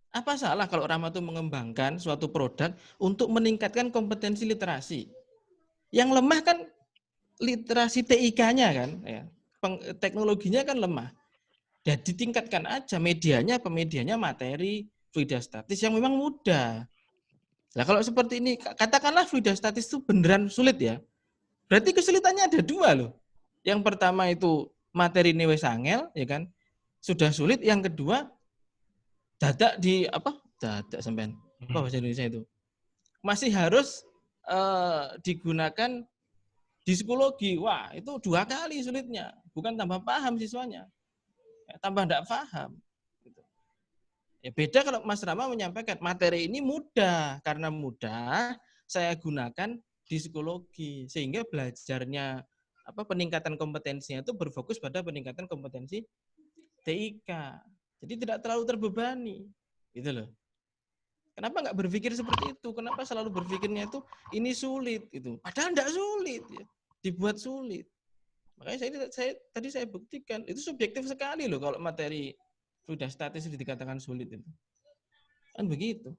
Apa salah kalau Rama itu mengembangkan suatu produk untuk meningkatkan kompetensi literasi? Yang lemah kan literasi TIK-nya kan, ya. Teknologinya kan lemah. Dan ditingkatkan aja medianya, pemedianya materi fluidostatis yang memang mudah. Nah kalau seperti ini, katakanlah fluidostatis itu beneran sulit ya. Berarti kesulitannya ada dua loh. Yang pertama itu materi ini wis angel, ya kan? Sudah sulit. Yang kedua, dadak di apa? Dadak sampean. Apa bahasa Indonesia itu? Masih harus digunakan di psikologi. Wah, itu 2 kali sulitnya. Bukan tambah paham siswanya. Tambah enggak paham. Ya beda kalau Mas Rama menyampaikan materi ini mudah. Karena mudah, saya gunakan di psikologi. Sehingga belajarnya peningkatan kompetensinya itu berfokus pada peningkatan kompetensi TIK. Jadi tidak terlalu terbebani. Gitu loh. Kenapa nggak berpikir seperti itu? Kenapa selalu berpikirnya itu ini sulit gitu. Padahal enggak sulit ya. Dibuat sulit. Makanya tadi saya buktikan itu subjektif sekali loh kalau materi fluidostatis itu dikatakan sulit itu. Kan begitu.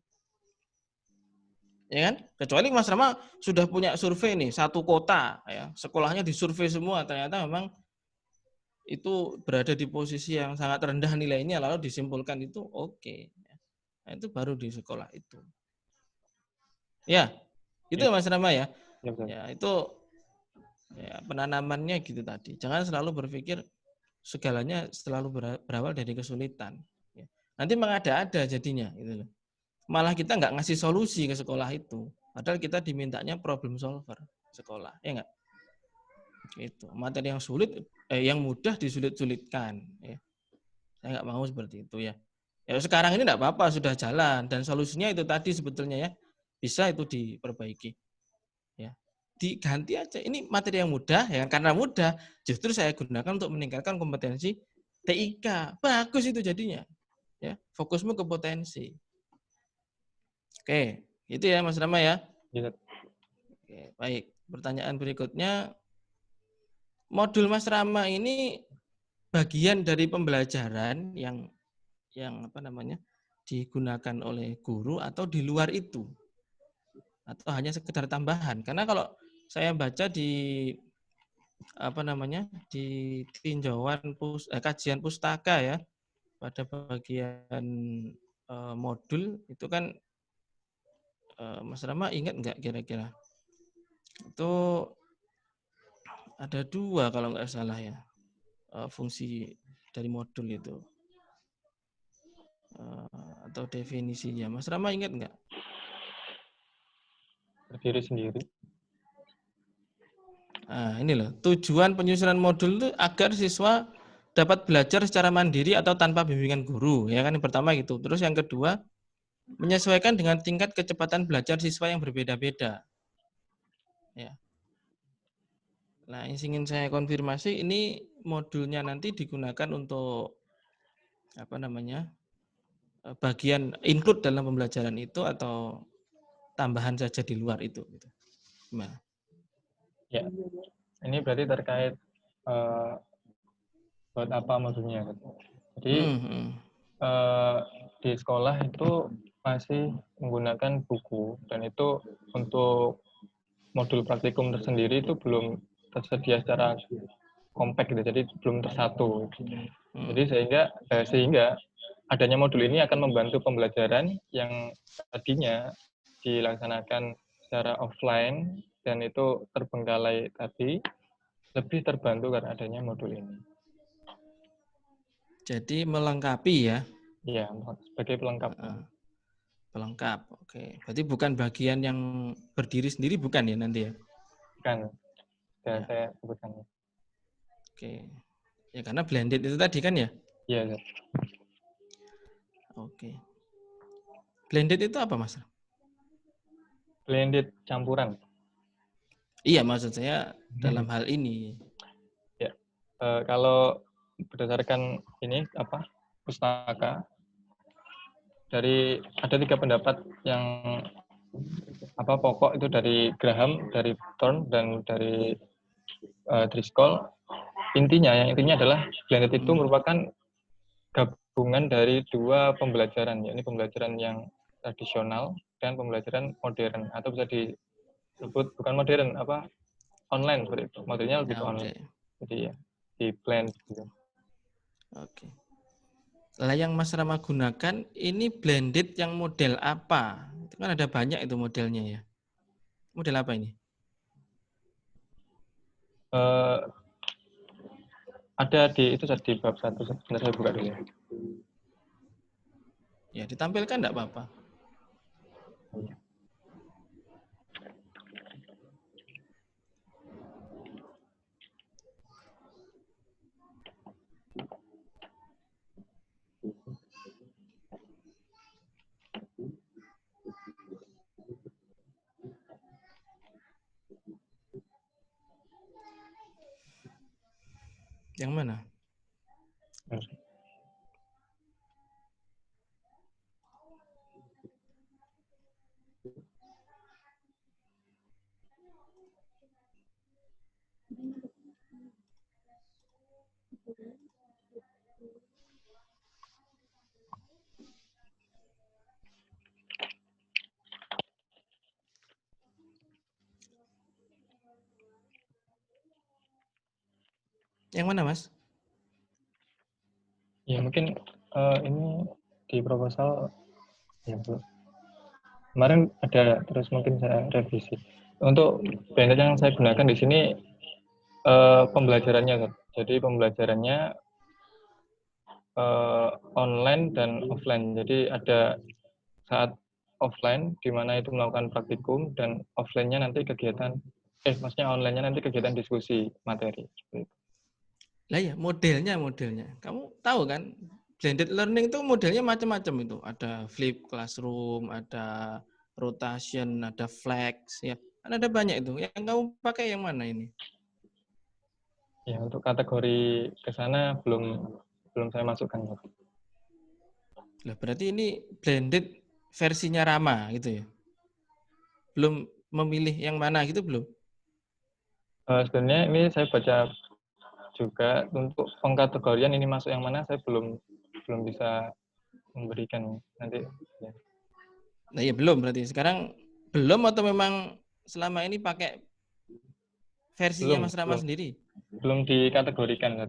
Ya kan? Kecuali Mas Rama sudah punya survei nih, satu kota ya, sekolahnya disurvei semua, ternyata memang itu berada di posisi yang sangat rendah nilainya lalu disimpulkan itu oke. Nah, itu baru di sekolah itu. Ya, itu ya Mas Rama ya. Ya, itu ya, penanamannya gitu tadi. Jangan selalu berpikir segalanya selalu berawal dari kesulitan. Ya. Nanti mengada-ada jadinya. Gitu loh. Malah kita nggak ngasih solusi ke sekolah itu. Padahal kita dimintanya problem solver sekolah. Ya nggak? Itu materi yang sulit, yang mudah disulit-sulitkan. Ya. Saya nggak mau seperti itu ya. Ya sekarang ini nggak apa-apa, sudah jalan. Dan solusinya itu tadi sebetulnya ya. Bisa itu diperbaiki. Ya. Diganti aja. Ini materi yang mudah, ya karena mudah, justru saya gunakan untuk meningkatkan kompetensi TIK. Bagus itu jadinya. Ya, fokusmu ke potensi. Oke, itu ya Mas Rama ya. Oke, baik. Pertanyaan berikutnya, modul Mas Rama ini bagian dari pembelajaran yang digunakan oleh guru atau di luar itu, atau hanya sekedar tambahan? Karena kalau saya baca di di tinjauan kajian pustaka ya, pada bagian modul itu kan Mas Rama ingat nggak kira-kira? Itu ada 2 kalau nggak salah ya, fungsi dari modul itu. Atau definisinya. Mas Rama ingat nggak? Berdiri sendiri. Nah, ini loh. Tujuan penyusunan modul itu agar siswa dapat belajar secara mandiri atau tanpa bimbingan guru. Ya kan yang pertama gitu. Terus yang kedua, menyesuaikan dengan tingkat kecepatan belajar siswa yang berbeda-beda. Ya. Nah, yang ingin saya konfirmasi ini modulnya nanti digunakan untuk bagian include dalam pembelajaran itu atau tambahan saja di luar itu gitu. Gimana? Ya, ini berarti terkait buat apa modulnya. Jadi di sekolah itu masih menggunakan buku dan itu untuk modul praktikum tersendiri itu belum tersedia secara kompak gitu, jadi belum tersatu. Jadi sehingga adanya modul ini akan membantu pembelajaran yang tadinya dilaksanakan secara offline dan itu terbengkalai tadi, lebih terbantu karena adanya modul ini. Jadi melengkapi ya? Ya, sebagai pelengkap. Pelengkap, oke. Berarti bukan bagian yang berdiri sendiri, bukan ya nanti ya? Bukan, saya sebutkan. Oke. Ya karena blended itu tadi kan ya? Iya, Ustaz. Oke. Blended itu apa, Mas? Blended campuran. Iya, maksud saya dalam hal ini. Ya. Kalau berdasarkan ini pustaka ada 3 pendapat yang pokok itu dari Graham, dari Thorne, dan dari Driscoll. Yang intinya adalah blended itu merupakan gabungan dari 2 pembelajaran, yakni pembelajaran yang tradisional dan pembelajaran modern, atau bisa disebut bukan modern, online seperti itu. Modelnya lebih ke online. Jadi ya, di blend gitu. Oke. Lah yang Mas Rama gunakan ini blended yang model apa? Itu kan ada banyak itu modelnya ya. Model apa ini? Ada di bab 1. Sebentar saya buka dulu. Ya, ditampilkan enggak apa-apa. Yang mana? Yang mana, Mas? Ya mungkin ini di proposal ya Bu. Kemarin ada, terus mungkin saya revisi. Untuk blended yang saya gunakan di sini pembelajarannya. Jadi pembelajarannya online dan offline. Jadi ada saat offline di mana itu melakukan praktikum, dan offline-nya nanti maksudnya online-nya nanti kegiatan diskusi materi. Lah ya, modelnya. Kamu tahu kan, blended learning itu modelnya macam-macam itu. Ada flip classroom, ada rotation, ada flex, ya. Kan ada banyak itu. Yang kamu pakai yang mana ini? Ya, untuk kategori ke sana belum saya masukkan. Lah berarti ini blended versinya Rama gitu ya? Belum memilih yang mana gitu belum? Sebenarnya ini saya baca juga untuk pengkategorian ini masuk yang mana, saya belum bisa memberikan nanti. Ya. Nah ya belum berarti. Sekarang belum atau memang selama ini pakai versinya Mas Rama sendiri? Belum dikategorikan.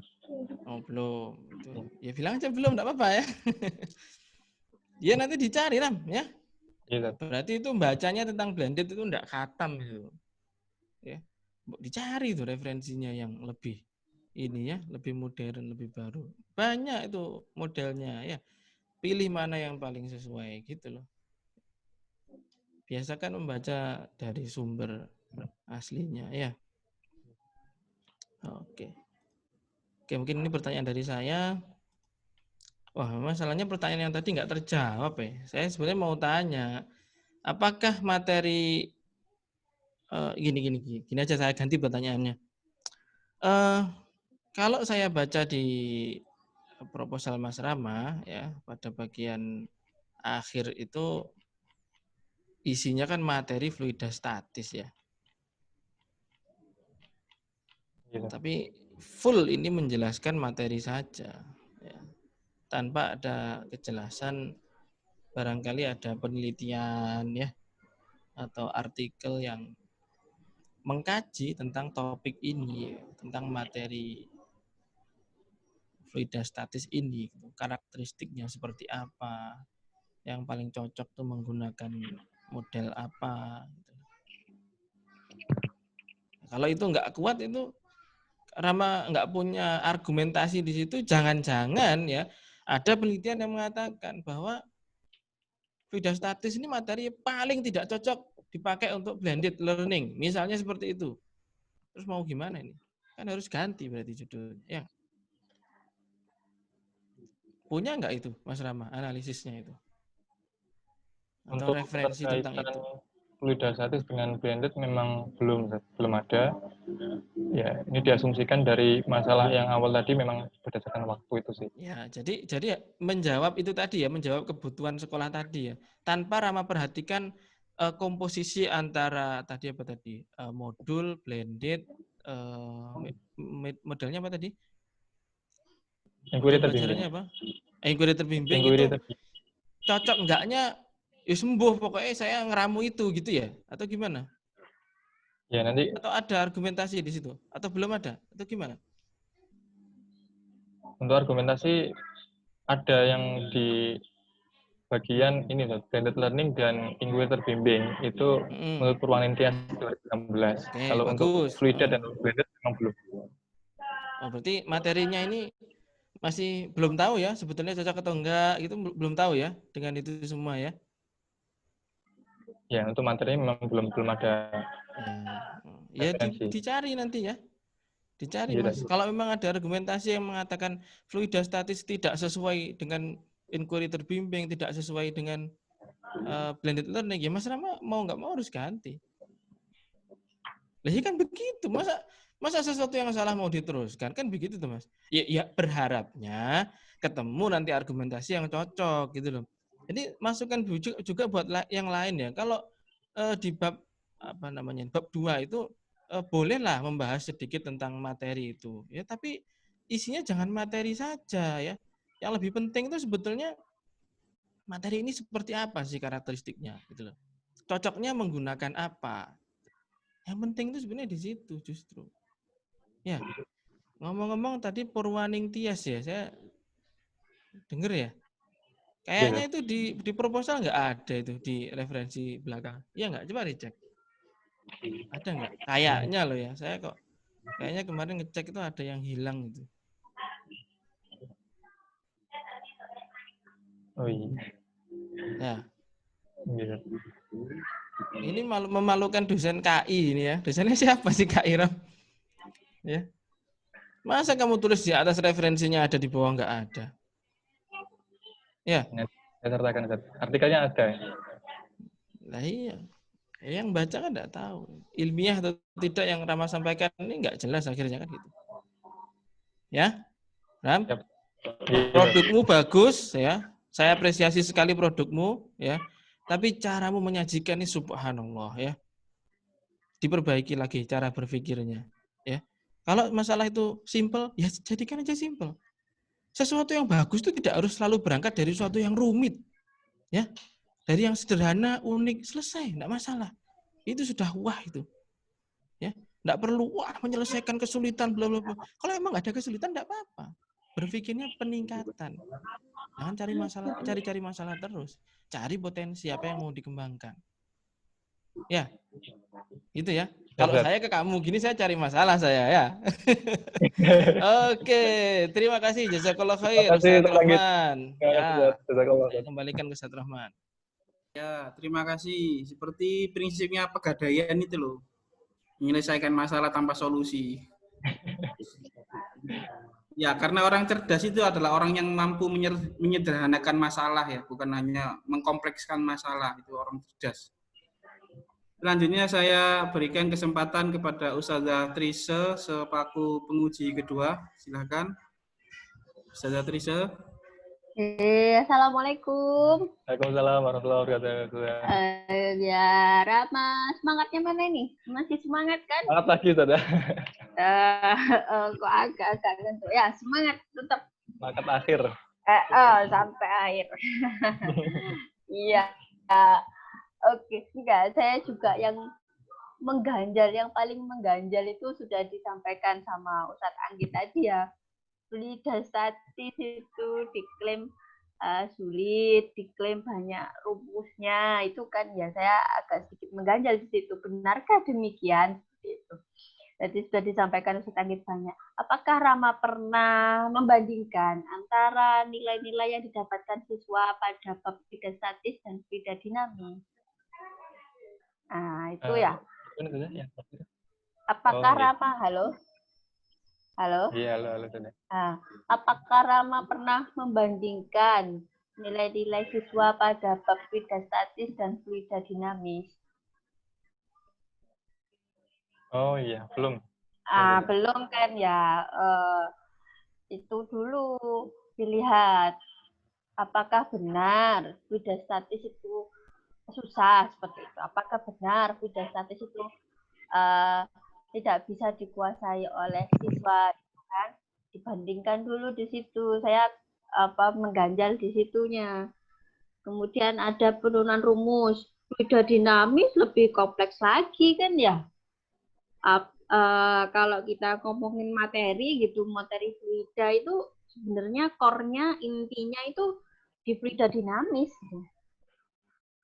Oh belum. Itu. Ya bilang aja belum, enggak apa-apa ya. Ya nanti dicari Ram ya. Iya. Berarti itu bacanya tentang blended itu enggak khatam itu. Ya. Dicari itu referensinya yang lebih ini ya, lebih modern, lebih baru. Banyak itu modelnya ya. Pilih mana yang paling sesuai gitu loh. Biasakan membaca dari sumber aslinya ya. Oke. Oke, mungkin ini pertanyaan dari saya. Wah, masalahnya pertanyaan yang tadi nggak terjawab ya. Saya sebenarnya mau tanya, apakah materi gini aja saya ganti pertanyaannya. Kalau saya baca di proposal Mas Rama ya, pada bagian akhir itu isinya kan materi fluidostatis ya. Tapi full ini menjelaskan materi saja ya. Tanpa ada kejelasan, barangkali ada penelitian ya atau artikel yang mengkaji tentang topik ini, tentang materi fluidostatis ini, karakteristiknya seperti apa, yang paling cocok tuh menggunakan model apa. Kalau itu nggak kuat, itu Rama nggak punya argumentasi di situ, jangan-jangan ya ada penelitian yang mengatakan bahwa fluidostatis ini materi paling tidak cocok dipakai untuk blended learning, misalnya seperti itu. Terus mau gimana ini? Kan harus ganti berarti judul. Ya. Punya nggak itu, Mas Rama, analisisnya itu? Atau Untuk referensi tentang keterkaitan itu? fluidasatis dengan blended memang belum ada. Ya, ini diasumsikan dari masalah yang awal tadi memang berdasarkan waktu itu sih. Ya, jadi menjawab itu tadi ya, menjawab kebutuhan sekolah tadi ya, tanpa Rama perhatikan komposisi antara tadi apa tadi modul, blended, modelnya apa tadi? Inquiry Modul terbimbing. belajarannya apa? Inquiry terbimbing Inquiry itu terbimbing. cocok enggaknya? Ya sembuh pokoknya saya ngeramu itu gitu ya, atau gimana? Ya, nanti Atau ada argumentasi di situ? Atau belum ada? Atau gimana? untuk argumentasi ada yang di bagian ini loh, blended learning dan inquiry terbimbing itu Mm-mm. menurut Purwanintias 2016. Oke, Kalau untuk bagus. fluida dan blended memang belum. Oh, berarti materinya ini masih belum tahu ya sebetulnya cocok atau enggak gitu, belum tahu ya dengan itu semua ya. Ya, untuk materinya memang belum ada Ya, ya referensi. dicari nanti ya. Dicari Iya, Mas. tadi. Kalau memang ada argumentasi yang mengatakan fluidastatis tidak sesuai dengan inquiry terbimbing, tidak sesuai dengan blended learning, ya Mas Rama mau nggak mau harus ganti. Lah ya kan begitu. Masa sesuatu yang salah mau diteruskan kan begitu tuh Mas. Ya berharapnya ketemu nanti argumentasi yang cocok gitu loh. Jadi masukan juga buat yang lain ya. Kalau di bab apa namanya? Bab 2 itu bolehlah membahas sedikit tentang materi itu ya, tapi isinya jangan materi saja ya. Yang lebih penting itu sebetulnya materi ini seperti apa sih karakteristiknya gitu loh. Cocoknya menggunakan apa? Yang penting itu sebenarnya di situ justru. Ya, ngomong-ngomong tadi Purwaningtyas ya, saya dengar ya. Kayaknya Iya, itu di proposal nggak ada itu di referensi belakang. Iya nggak? Coba dicek. Ada nggak? Kayaknya loh ya. Saya kok kayaknya kemarin ngecek itu ada yang hilang itu. oh iya. Ya, Iya. ini memalukan dosen KI ini ya. Dosennya siapa sih KI Ram? Ya. Masa kamu tulis di atas referensinya ada di bawah nggak ada? Ya, Saya sertakan, Ustaz. Artikelnya ada. lah iya. Yang baca kan nggak tahu. Ilmiah atau tidak yang Rama sampaikan ini nggak jelas akhirnya kan gitu. Ya, Ram? Yap. Iya, Produkmu bagus ya. Saya apresiasi sekali produkmu ya. Tapi caramu menyajikan ini subhanallah ya. Diperbaiki lagi cara berpikirnya ya. Kalau masalah itu simple, ya jadikan aja simple. Sesuatu yang bagus itu tidak harus selalu berangkat dari sesuatu yang rumit. Ya. Dari yang sederhana, unik, selesai, enggak masalah. Itu sudah wah itu. Ya. Enggak perlu wah menyelesaikan kesulitan bla bla bla. Kalau emang enggak ada kesulitan enggak apa-apa. Berpikirnya peningkatan. Jangan cari masalah terus. Cari potensi apa yang mau dikembangkan. Ya, itu ya. Kalau Ustaz. saya ke kamu gini saya cari masalah saya ya. Oke, terima kasih jazakallah khair Terima kasih Ustaz terlanjut. Rahman. Terima kasih, Ustaz. Ya, Jazakallah, saya Ustaz. kembalikan ke Ustaz Rahman. Ya, terima kasih. Seperti prinsipnya pegadaian itu loh. Menyelesaikan masalah tanpa solusi. Ya, karena orang cerdas itu adalah orang yang mampu menyederhanakan masalah ya, bukan hanya mengkomplekskan masalah. Itu orang cerdas. Selanjutnya saya berikan kesempatan kepada Ustazah Trise selaku penguji kedua. Silakan. Ustazah Trise. Assalamualaikum. Waalaikumsalam warahmatullahi wabarakatuh. Ya, Rama, semangatnya mana nih? Masih semangat kan? Semangat lagi, Ustaz. Kok agak-agak ngantuk. Ya, semangat tetap Semangat akhir. sampai akhir. Iya. Oke, enggak. Saya juga yang yang paling mengganjal itu sudah disampaikan sama Ustadz Anggit tadi ya. Fluidastatis itu diklaim sulit, diklaim banyak rumusnya, itu kan ya saya agak sedikit mengganjal di situ. Benarkah demikian? Itu. Jadi sudah disampaikan Ustadz Anggit banyak. Apakah Rama pernah membandingkan antara nilai-nilai yang didapatkan siswa pada bab fluidastatis dan fluidodinamis? Nah, itu ya. Apakah Rama, halo? Halo? Iya, halo, Ustazah. Nah, apakah Rama pernah membandingkan nilai-nilai siswa pada bab fluida statis dan fluida dinamis? Oh iya, belum. Belum kan ya. Itu dulu dilihat apakah benar fluida statis itu susah seperti itu. Apakah benar fluida statis itu tidak bisa dikuasai oleh siswa, kan? Dibandingkan dulu di situ. Saya mengganjal di situnya. Kemudian ada penurunan rumus. Fluida dinamis lebih kompleks lagi kan ya. Kalau kita ngomongin materi gitu, materi fluida itu sebenarnya core-nya, intinya itu di fluida dinamis.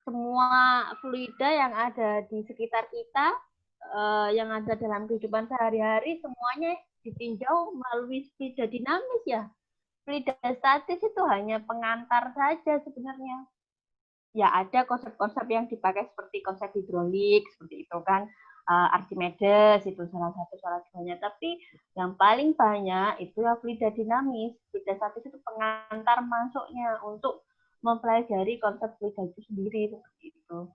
Semua fluida yang ada di sekitar kita, yang ada dalam kehidupan sehari-hari, semuanya ditinjau melalui fluida dinamis ya. Fluida statis itu hanya pengantar saja sebenarnya. Ya ada konsep-konsep yang dipakai seperti konsep hidrolik, seperti itu kan. Archimedes itu salah satunya, tapi yang paling banyak itu ya fluida dinamis. Fluida statis itu pengantar masuknya untuk mempelajari konsep fluida itu sendiri, seperti itu.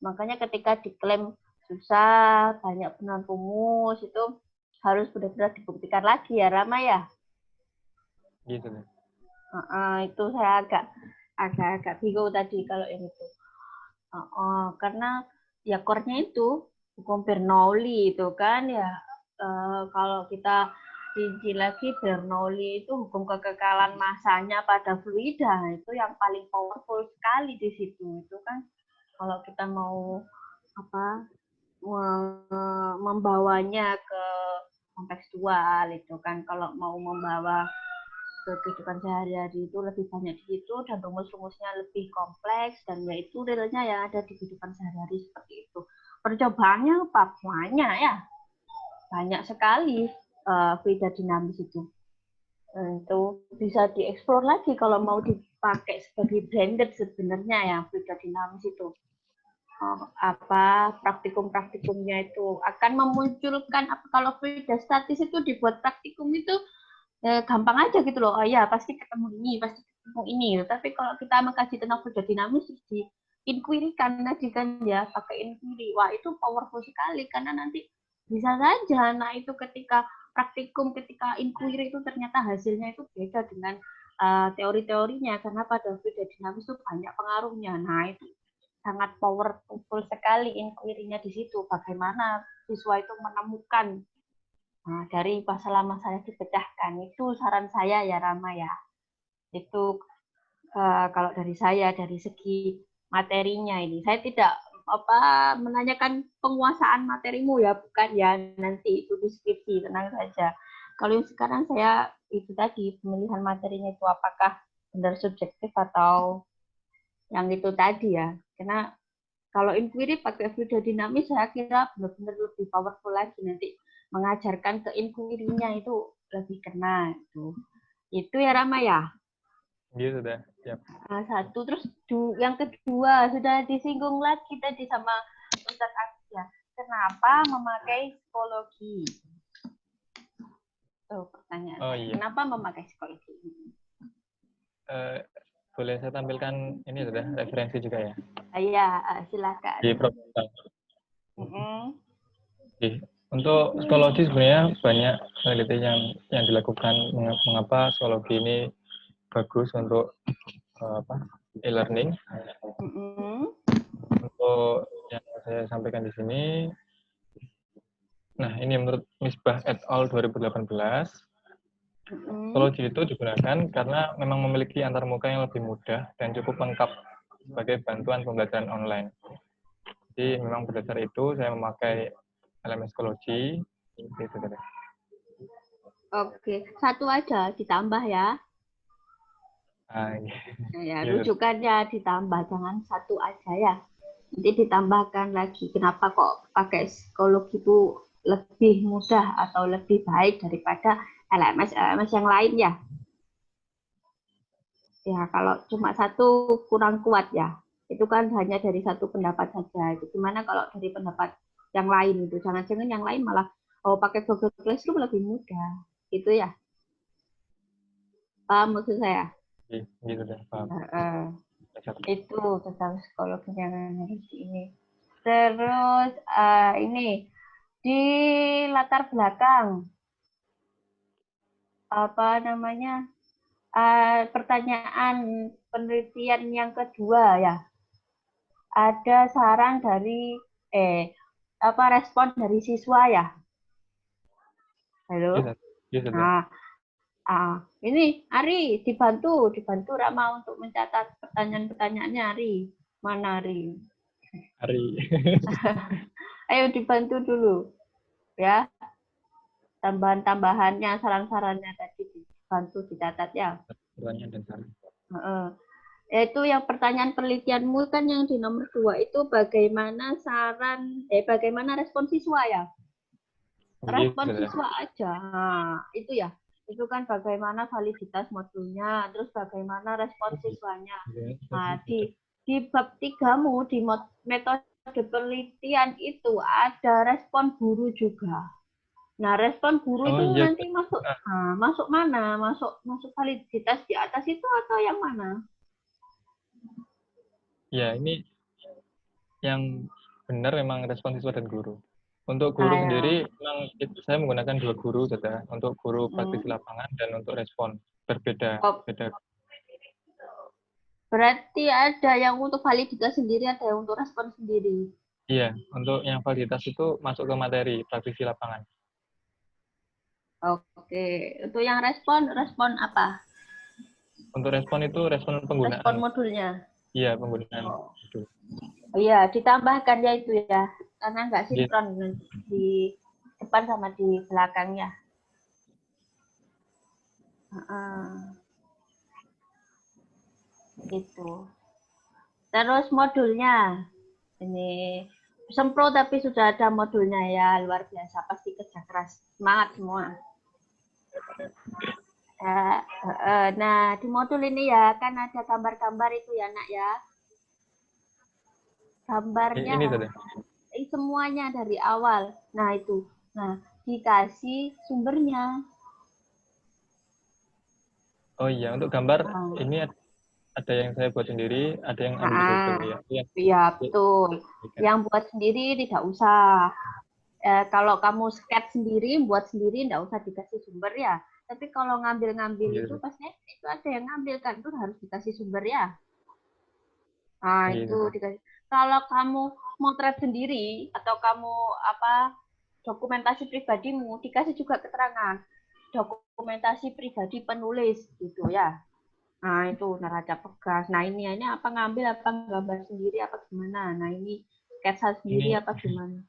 Makanya ketika diklaim susah, banyak penurunan rumus, itu harus benar-benar dibuktikan lagi ya Rama ya. Gitu. Itu saya agak bingung tadi kalau yang itu. Karena ya core-nya itu hukum Bernoulli itu kan ya. Kalau kita rinci lagi, Bernoulli itu hukum kekekalan masanya pada fluida, itu yang paling powerful sekali di situ. Itu kan kalau kita mau membawanya ke kontekstual itu kan, kalau mau membawa ke kehidupan sehari-hari itu lebih banyak di situ, dan rumus-rumusnya lebih kompleks, dan yaitu realnya yang ada di kehidupan sehari-hari seperti itu. Percobaannya banyak ya, banyak sekali fluida dinamis itu. Itu bisa dieksplor lagi kalau mau dipakai sebagai branded sebenarnya ya fluida dinamis itu. Praktikum-praktikumnya itu akan memunculkan kalau fluida statis itu dibuat praktikum itu gampang aja gitu loh. Oh ya, pasti ketemu ini, pasti ketemu ini. Tapi kalau kita mengkaji tentang fluida dinamis, di inquiry kan tadi kan ya, pakai inquiry. Wah, itu powerful sekali karena nanti bisa saja nah itu ketika praktikum, ketika inquiry itu ternyata hasilnya itu beda dengan teori-teorinya, karena pada fluida dinamis itu banyak pengaruhnya. Nah, itu sangat powerful sekali inquiry-nya di situ. Bagaimana siswa itu menemukan dari masalah-masalah dipecahkan. Itu saran saya ya Rama ya. Itu kalau dari saya, dari segi materinya ini. Saya tidak menanyakan penguasaan materimu ya, bukan ya, nanti itu deskripsi, tenang saja. Kalau yang sekarang saya itu tadi, pemilihan materinya itu apakah benar subjektif atau yang itu tadi ya. Karena kalau inquiry pakai fluida dinamis, saya kira benar-benar lebih powerful lagi nanti mengajarkan ke inquiry-nya itu lebih kena itu ya Rama ya. Gitu dah. Yap. Satu, terus yang kedua sudah disinggung lagi tadi sama Ustaz Asia. Kenapa memakai psikologi? Pertanyaan. Oh iya. Kenapa memakai psikologi? Boleh saya tampilkan ini sudah referensi juga ya? Iya, silakan. Di proposal. Untuk psikologi sebenarnya banyak penelitian yang dilakukan mengapa psikologi ini bagus untuk e-learning. Untuk yang saya sampaikan di sini, nah ini menurut Misbah et al. 2018, psikologi itu digunakan karena memang memiliki antarmuka yang lebih mudah dan cukup lengkap sebagai bantuan pembelajaran online. Jadi memang berdasar itu saya memakai elemen psikologi. Gitu. Oke, satu aja ditambah ya. Ya, rujukannya ditambah, jangan satu aja ya. Nanti ditambahkan lagi. Kenapa kok pakai psikologi itu lebih mudah atau lebih baik daripada LMS yang lain ya? Ya, kalau cuma satu kurang kuat ya. Itu kan hanya dari satu pendapat saja. Gimana kalau dari pendapat yang lain itu? Jangan-jangan yang lain malah pakai Google Classroom lebih mudah. Gitu ya. Paham maksud saya? Gitu deh, paham. Itu tentang psikologinya harus ini. Terus ini di latar belakang apa namanya pertanyaan penelitian yang kedua ya, ada saran dari respon dari siswa ya. Halo. Nah, ini Ari dibantu Rama untuk mencatat pertanyaan-pertanyaannya Ari. Mana Ari? Ari. Ayo dibantu dulu ya. Tambahan-tambahannya, saran-sarannya tadi dibantu dicatat ya. Pertanyaan dan saran. Yaitu yang pertanyaan penelitianmu kan yang di nomor 2 itu bagaimana bagaimana respon siswa ya? Respon siswa aja. Nah, itu ya. Itu kan bagaimana validitas modulnya, terus bagaimana respon siswanya. Nah, di bab 3-mu di metode penelitian itu ada respon guru juga. Nah, respon guru itu nanti masuk mana? Masuk validitas di atas itu atau yang mana? Ya, ini yang benar memang respon siswa dan guru. Untuk guru sendiri, memang saya menggunakan 2 guru saja. Untuk guru praktisi lapangan dan untuk respon. Berbeda. Beda. Berarti ada yang untuk validitas sendiri, ada yang untuk respon sendiri. Iya, untuk yang validitas itu masuk ke materi praktisi lapangan. Oke, untuk yang respon apa? Untuk respon itu respon penggunaan. Respon modulnya. Iya, penggunaan modul. Iya, ditambahkan ya itu ya, karena nggak sinkron di depan sama di belakangnya. Itu. Terus modulnya, ini sempro tapi sudah ada modulnya ya, luar biasa, pasti kerja keras, semangat semua. Nah, di modul ini ya kan ada gambar-gambar itu ya nak ya. Gambarnya ini semuanya dari awal. Nah itu, dikasih sumbernya. Oh iya, untuk gambar ini ada yang saya buat sendiri, ada yang ambil foto ya. Iya betul. Yang buat sendiri tidak usah. Kalau kamu sketch sendiri, buat sendiri tidak usah dikasih sumber ya. Tapi kalau ngambil-ngambil itu pasti itu ada yang ngambil kan, itu harus dikasih sumber ya. Nah itu dikasih. Kalau kamu motret sendiri atau kamu dokumentasi pribadimu, dikasih juga keterangan dokumentasi pribadi penulis gitu ya. Nah itu neraca pegas. Nah ini apa ngambil apa gambar sendiri apa gimana? Nah ini sketsa sendiri apa gimana?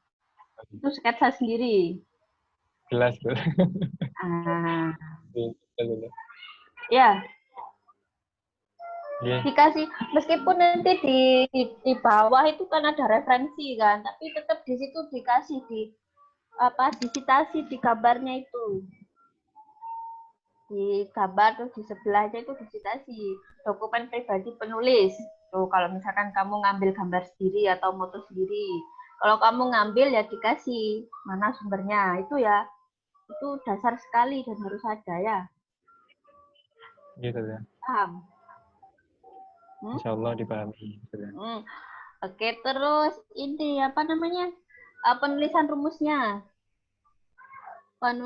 Itu sketsa sendiri. Jelas tuh. Ya. Dikasih meskipun nanti di bawah itu kan ada referensi kan, tapi tetap di situ dikasih disitasi di gambarnya itu. Di gambar terus di sebelahnya itu disitasi dokumen pribadi penulis. Tuh kalau misalkan kamu ngambil gambar sendiri atau moto sendiri, kalau kamu ngambil ya dikasih mana sumbernya itu ya. Itu dasar sekali dan harus ada ya. Gitu ya. Paham? Insya Allah dipahami. Oke, terus ini apa namanya? Penulisan rumusnya.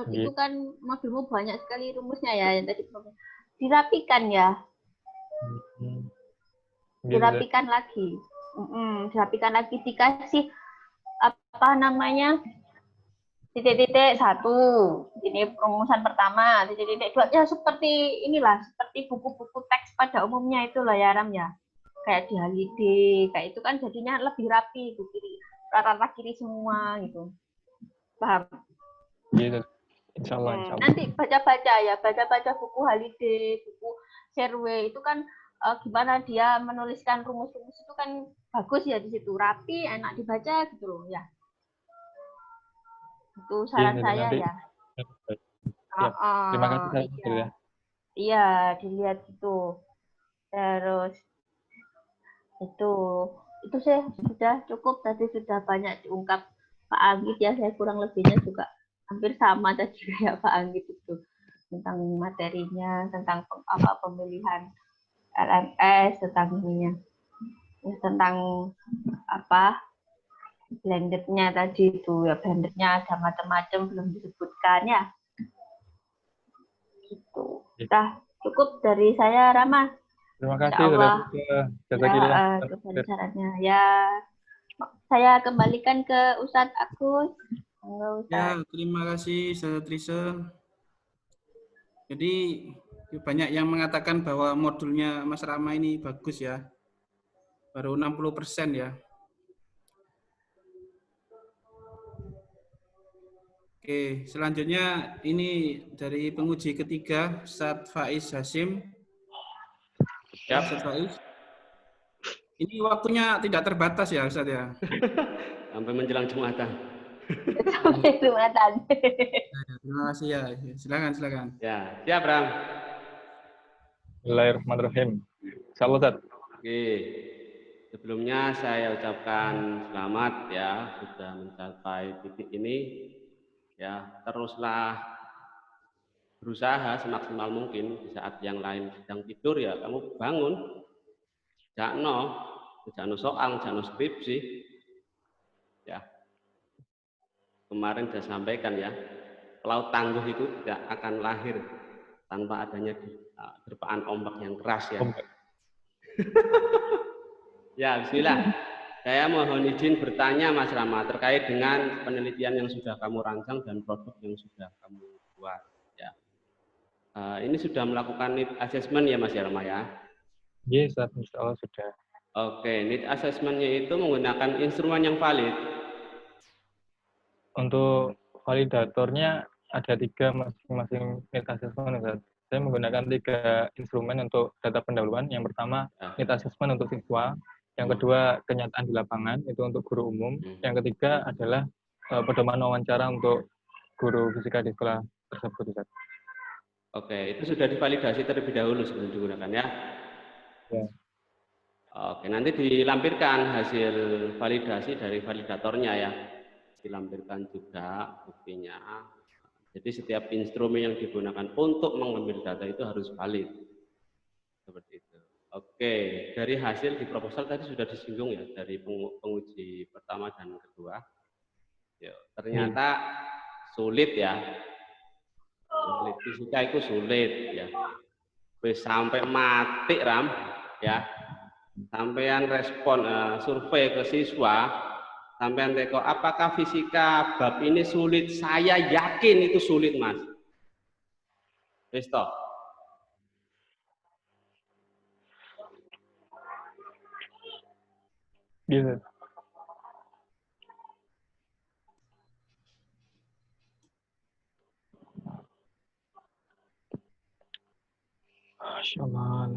Itu kan modulmu banyak sekali rumusnya ya yang tadi dirapikan ya. Dirapikan lagi. Dirapikan lagi dikasih apa namanya? Titik-titik 1. Ini rumusan pertama, titik-titik 2 ya seperti inilah, seperti buku-buku teks pada umumnya itu lah ya Ram ya. Kayak di Haliday, kayak itu kan jadinya lebih rapi di kiri, rata kiri semua gitu. Paham? Gitu. Insya Allah. Nanti baca-baca buku Haliday, buku Serwe itu kan gimana dia menuliskan rumus-rumus itu kan bagus ya di situ, rapi, enak dibaca gitu loh ya. Itu saran saya nanti. ya. Terima kasih ya. Iya, dilihat itu. Terus itu sih sudah cukup, tadi sudah banyak diungkap Pak Anggit ya, saya kurang lebihnya juga hampir sama tadi ya Pak Anggit itu. tentang materinya, tentang pemilihan LMS, tentang ininya, tentang blendednya tadi itu ya, blendednya ada macam-macam belum disebutkan ya. Gitu. Nah, cukup dari saya, Rama. Terima kasih sudah Sarannya ya, saya kembalikan ke Ustadz Agus. Ya, terima kasih Ustazah Trisha. Jadi banyak yang mengatakan bahwa modulnya Mas Rama ini bagus ya. Baru 60% ya. Oke, selanjutnya ini dari penguji ketiga, Ustadz Faiz Hasim. Ya, Ustadz Faiz. Ini waktunya tidak terbatas ya, Ustadz ya. Sampai menjelang Jumatan. Sampai Jumatan. Terima kasih ya. Silakan. Ya, siap Ram. Bismillahirrahmanirrahim. Salam Ustaz. Oke. Sebelumnya saya ucapkan selamat ya sudah mencapai titik ini. Ya, teruslah berusaha semaksimal mungkin. Di saat yang lain sedang tidur ya kamu bangun. Jangan soal, jangan skripsi. Ya. Kemarin sudah sampaikan ya, laut tangguh itu tidak akan lahir tanpa adanya terpaan ombak yang keras ya. Ya, bismillah. Saya mohon izin bertanya Mas Rama terkait dengan penelitian yang sudah kamu rancang dan produk yang sudah kamu buat. Ya. Ini sudah melakukan need assessment ya Mas Rama ya? Yes, insya Allah sudah. Oke, need assessment-nya itu menggunakan instrumen yang valid. Untuk validatornya ada 3 masing-masing need assessment. Saya menggunakan 3 instrumen untuk data pendahuluan. Yang pertama need assessment untuk siswa. Yang kedua, kenyataan di lapangan, itu untuk guru umum. Yang ketiga adalah pedoman wawancara untuk guru fisika di sekolah tersebut. Oke, itu sudah divalidasi terlebih dahulu sebelum digunakan ya? Ya. Oke, nanti dilampirkan hasil validasi dari validatornya ya. Dilampirkan juga buktinya. Jadi setiap instrumen yang digunakan untuk mengambil data itu harus valid. Seperti itu. Oke, dari hasil di proposal tadi sudah disinggung ya, dari penguji pertama dan kedua. Ya, ternyata sulit ya. Sulit, fisika itu sulit ya. Sampai mati Ram ya. Sampean respon survei ke siswa, sampean teko apakah fisika bab ini sulit? Saya yakin itu sulit, Mas. Wis toh. Gitu. Masya Allah.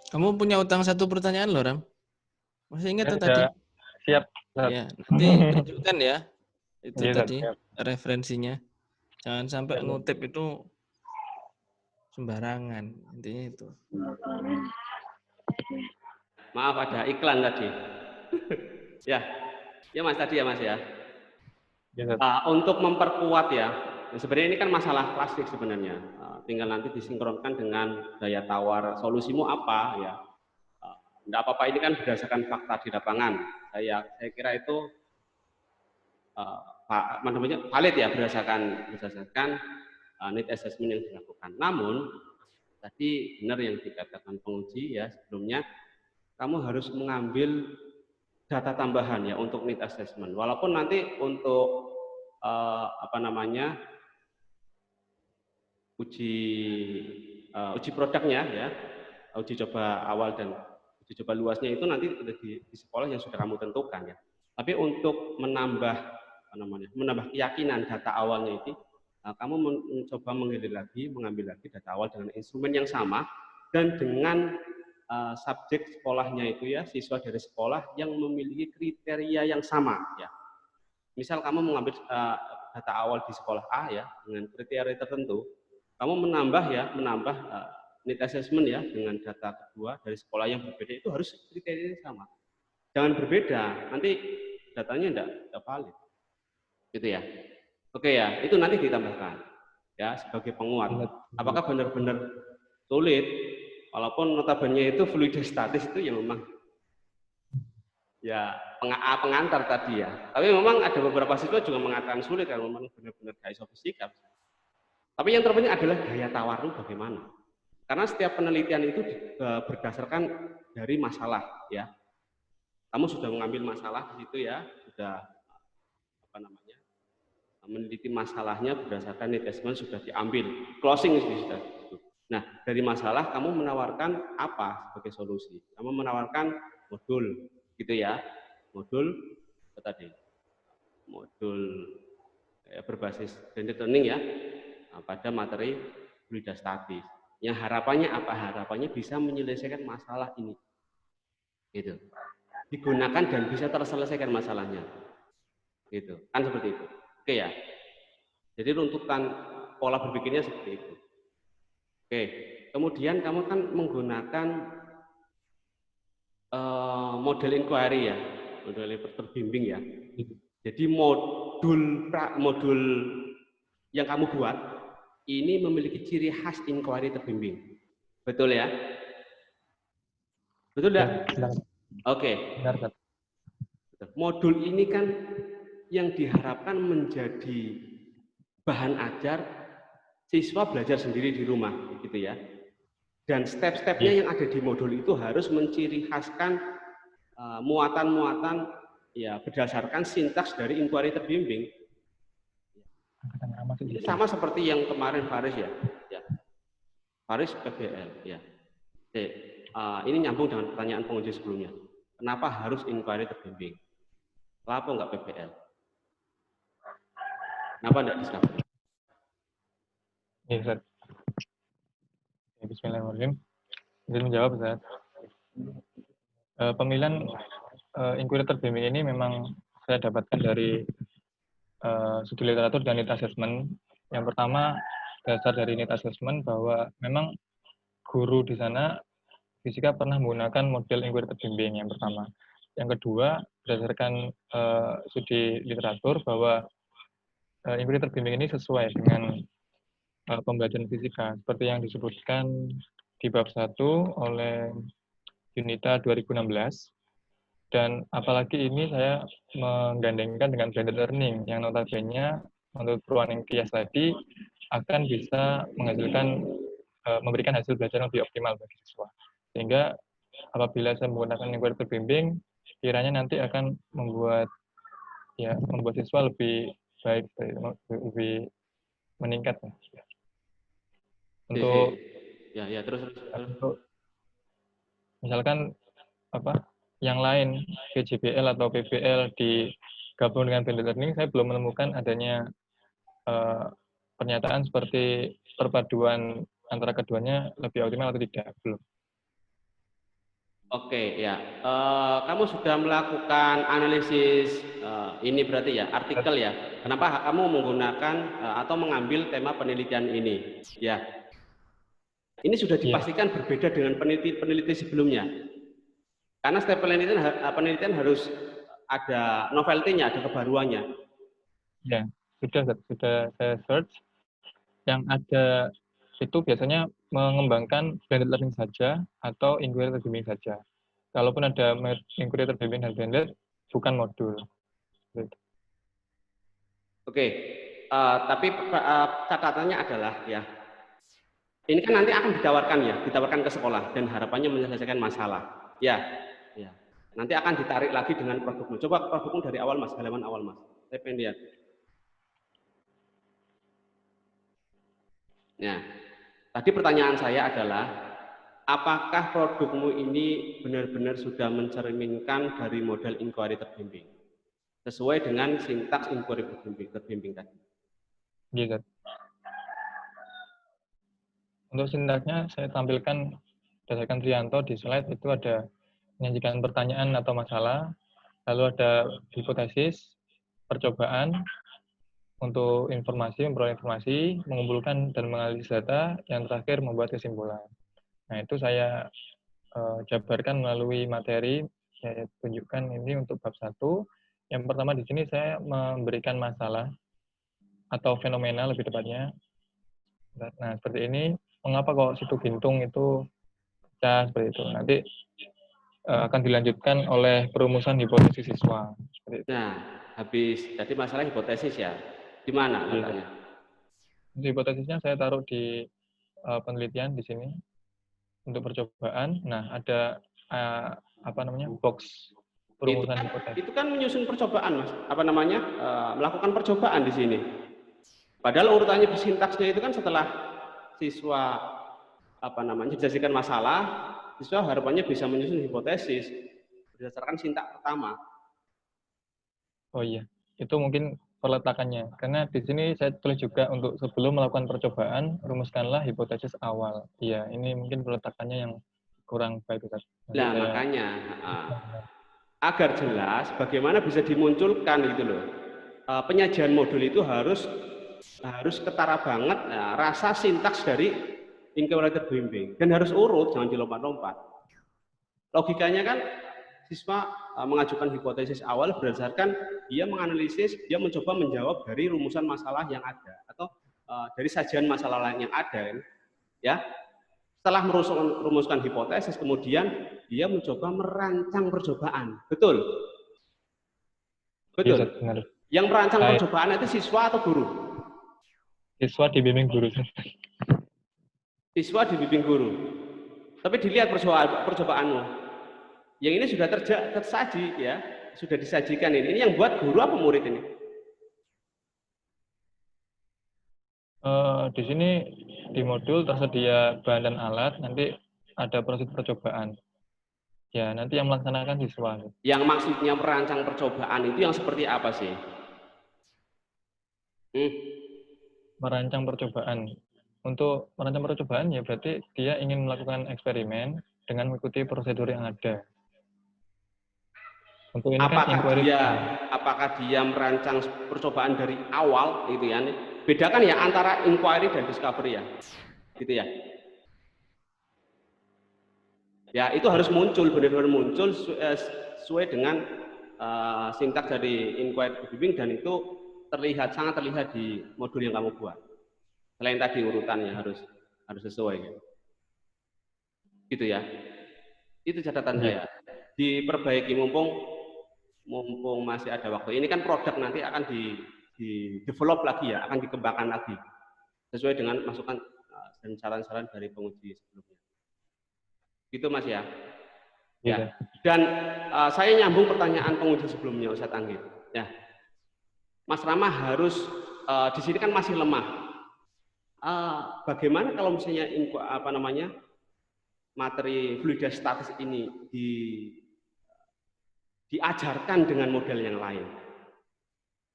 Kamu punya utang 1 pertanyaan loh, Ram. Masih ingat tuh tadi? Siap. Ya, nanti tunjukkan ya. Itu Ya, tadi siap. referensinya. Jangan sampai ngutip itu sembarangan. Intinya itu. Maaf ada iklan tadi. Ya Mas tadi ya Mas ya. Untuk memperkuat ya, sebenarnya ini kan masalah klasik sebenarnya. Tinggal nanti disinkronkan dengan daya tawar solusimu apa ya. Tidak apa-apa, ini kan berdasarkan fakta di lapangan. Saya kira itu valid ya berdasarkan need assessment yang dilakukan. Namun tadi benar yang dikatakan penguji ya sebelumnya, kamu harus mengambil data tambahan ya untuk need assessment. Walaupun nanti untuk uji produknya ya, uji coba awal dan uji coba luasnya itu nanti di sekolah yang sudah kamu tentukan ya. Tapi untuk menambah keyakinan data awalnya itu, kamu mencoba mengambil lagi data awal dengan instrumen yang sama dan dengan subjek sekolahnya itu ya, siswa dari sekolah yang memiliki kriteria yang sama ya. Misal kamu mengambil data awal di sekolah A ya dengan kriteria tertentu, kamu menambah need assessment ya dengan data kedua dari sekolah yang berbeda itu harus kriterianya sama. Jangan berbeda, nanti datanya enggak valid. Gitu ya. Oke ya, itu nanti ditambahkan ya sebagai penguat. Apakah benar-benar sulit? Walaupun notabene itu fluidostatis itu ya memang ya pengantar tadi ya. Tapi memang ada beberapa siswa juga mengatakan sulit kalau memang benar-benar gak sofistika. Tapi yang terpenting adalah daya tawarmu bagaimana. Karena setiap penelitian itu berdasarkan dari masalah ya. Kamu sudah mengambil masalah di situ ya, sudah meneliti masalahnya berdasarkan need assessment sudah diambil, closing sudah. Nah, dari masalah kamu menawarkan apa sebagai solusi? Kamu menawarkan modul, gitu ya, modul apa tadi? Modul berbasis blended learning ya, pada materi fluidostatis. Yang harapannya apa? Harapannya bisa menyelesaikan masalah ini, gitu. Digunakan dan bisa terselesaikan masalahnya, gitu. Kan seperti itu. Oke ya, jadi runtutan pola berpikirnya seperti itu. Oke, kemudian kamu kan menggunakan model inquiry ya, model terbimbing ya. Jadi modul yang kamu buat ini memiliki ciri khas inquiry terbimbing, betul ya? Betul tidak? Oke. Modul ini kan yang diharapkan menjadi bahan ajar siswa belajar sendiri di rumah, gitu ya. Dan step-stepnya yang ada di modul itu harus menciri khaskan muatan-muatan ya berdasarkan sintaks dari inquiry terbimbing. Ini sama seperti yang kemarin Faris ya. Faris PBL ya. Oke, ini nyambung dengan pertanyaan penguji sebelumnya. Kenapa harus inquiry terbimbing? Kenapa enggak PBL? Kenapa enggak discovery? Ya, Ustaz. Bismillahirrahmanirrahim. Izin menjawab, Ustaz. Pemilihan inquiry terbimbing ini memang saya dapatkan dari studi literatur dan need assessment. Yang pertama, dasar dari need assessment bahwa memang guru di sana fisika pernah menggunakan model inquiry terbimbing yang pertama. Yang kedua, berdasarkan studi literatur bahwa inquiry terbimbing ini sesuai dengan pembelajaran fisika seperti yang disebutkan di bab 1 oleh Yunita 2016. Dan apalagi ini saya menggandengkan dengan blended learning yang notabene menurut perubahan kias tadi akan bisa menghasilkan memberikan hasil belajar yang lebih optimal bagi siswa. Sehingga apabila saya menggunakan inquiry terbimbing, kiranya nanti akan membuat siswa lebih baik, lebih meningkat. Untuk terus. Misalkan yang lain PJBL atau PBL digabung dengan blended learning, saya belum menemukan adanya pernyataan seperti perpaduan antara keduanya lebih optimal atau tidak, belum. Oke, ya. Kamu sudah melakukan analisis ini berarti ya, artikel ya. Kenapa kamu menggunakan atau mengambil tema penelitian ini? Ya. Ini sudah dipastikan berbeda dengan peneliti sebelumnya. Karena setiap penelitian harus ada novelty-nya, ada kebaruannya. Ya, sudah saya search. Yang ada itu biasanya mengembangkan blended learning saja atau inquiry terbimbing saja. Kalaupun ada inquiry terbimbing dan blended, bukan modul. Oke, tapi catatannya adalah ya, ini kan nanti akan ditawarkan ke sekolah dan harapannya menyelesaikan masalah. Ya. Nanti akan ditarik lagi dengan produkmu. Coba produkmu dari awal Mas, halaman awal Mas. Saya pengen lihat. Nah, tadi pertanyaan saya adalah, apakah produkmu ini benar-benar sudah mencerminkan dari model inquiry terbimbing? Sesuai dengan sintaks inquiry terbimbing tadi. Gitu. Untuk sintaksnya saya tampilkan berdasarkan Trianto di slide itu ada menyajikan pertanyaan atau masalah, lalu ada hipotesis, percobaan, untuk memperoleh informasi, mengumpulkan dan menganalisis data, yang terakhir membuat kesimpulan. Nah, itu saya jabarkan melalui materi, saya tunjukkan ini untuk bab 1. Yang pertama di sini saya memberikan masalah atau fenomena lebih tepatnya. Nah, seperti ini, mengapa kok situ gintung itu pecah seperti itu. Nanti akan dilanjutkan oleh perumusan hipotesis siswa. Seperti itu. Nah, habis tadi masalah hipotesis ya. Di mana letaknya? Untuk hipotesisnya saya taruh di penelitian di sini untuk percobaan. Nah, ada box perumusan hipotesis. Itu kan menyusun percobaan, Mas. Melakukan percobaan di sini. Padahal urutannya sintaksnya itu kan setelah siswa menjelaskan masalah, siswa harapannya bisa menyusun hipotesis berdasarkan sintaks pertama. Oh iya, itu mungkin peletakannya. Karena di sini saya tulis juga untuk sebelum melakukan percobaan, rumuskanlah hipotesis awal. Iya, ini mungkin peletakannya yang kurang baik. Nah, makanya agar jelas bagaimana bisa dimunculkan gitu loh. Penyajian modul itu harus ketara banget rasa sintaks dari inquiry terbimbing dan harus urut, jangan dilompat-lompat. Logikanya kan siswa mengajukan hipotesis awal berdasarkan dia menganalisis, dia mencoba menjawab dari rumusan masalah yang ada atau dari sajian masalah lain yang ada, ya. Setelah merumuskan hipotesis, kemudian dia mencoba merancang percobaan. Betul? Betul. Iya, benar. Yang merancang percobaan itu siswa atau guru? Siswa dibimbing guru. Siswa dibimbing guru. Tapi dilihat percobaanmu. Yang ini sudah tersaji, ya, sudah disajikan ini. Ini yang buat guru apa murid ini? Di sini di modul tersedia bahan dan alat, nanti ada proses percobaan. Ya, nanti yang melaksanakan siswa. Yang maksudnya merancang percobaan itu yang seperti apa sih? Merancang percobaan. Untuk merancang percobaan ya berarti dia ingin melakukan eksperimen dengan mengikuti prosedur yang ada. Untuk ini apakah dia merancang percobaan dari awal gitu ya? Bedakan ya antara inquiry dan discovery ya, gitu ya. Ya itu harus muncul, benar-benar muncul sesuai dengan sintaks dari inquiry bimbing dan itu sangat terlihat di modul yang kamu buat. Selain tadi urutannya harus sesuai, gitu ya. Itu catatan saya. Diperbaiki mumpung masih ada waktu. Ini kan produk nanti akan di develop lagi ya, akan dikembangkan lagi sesuai dengan masukan dan saran-saran dari penguji sebelumnya. Gitu Mas ya. Ya. Dan saya nyambung pertanyaan penguji sebelumnya Ustadz Anggit. Ya. Mas Rama harus di sini kan masih lemah. Bagaimana kalau misalnya materi fluiditas ini diajarkan dengan model yang lain?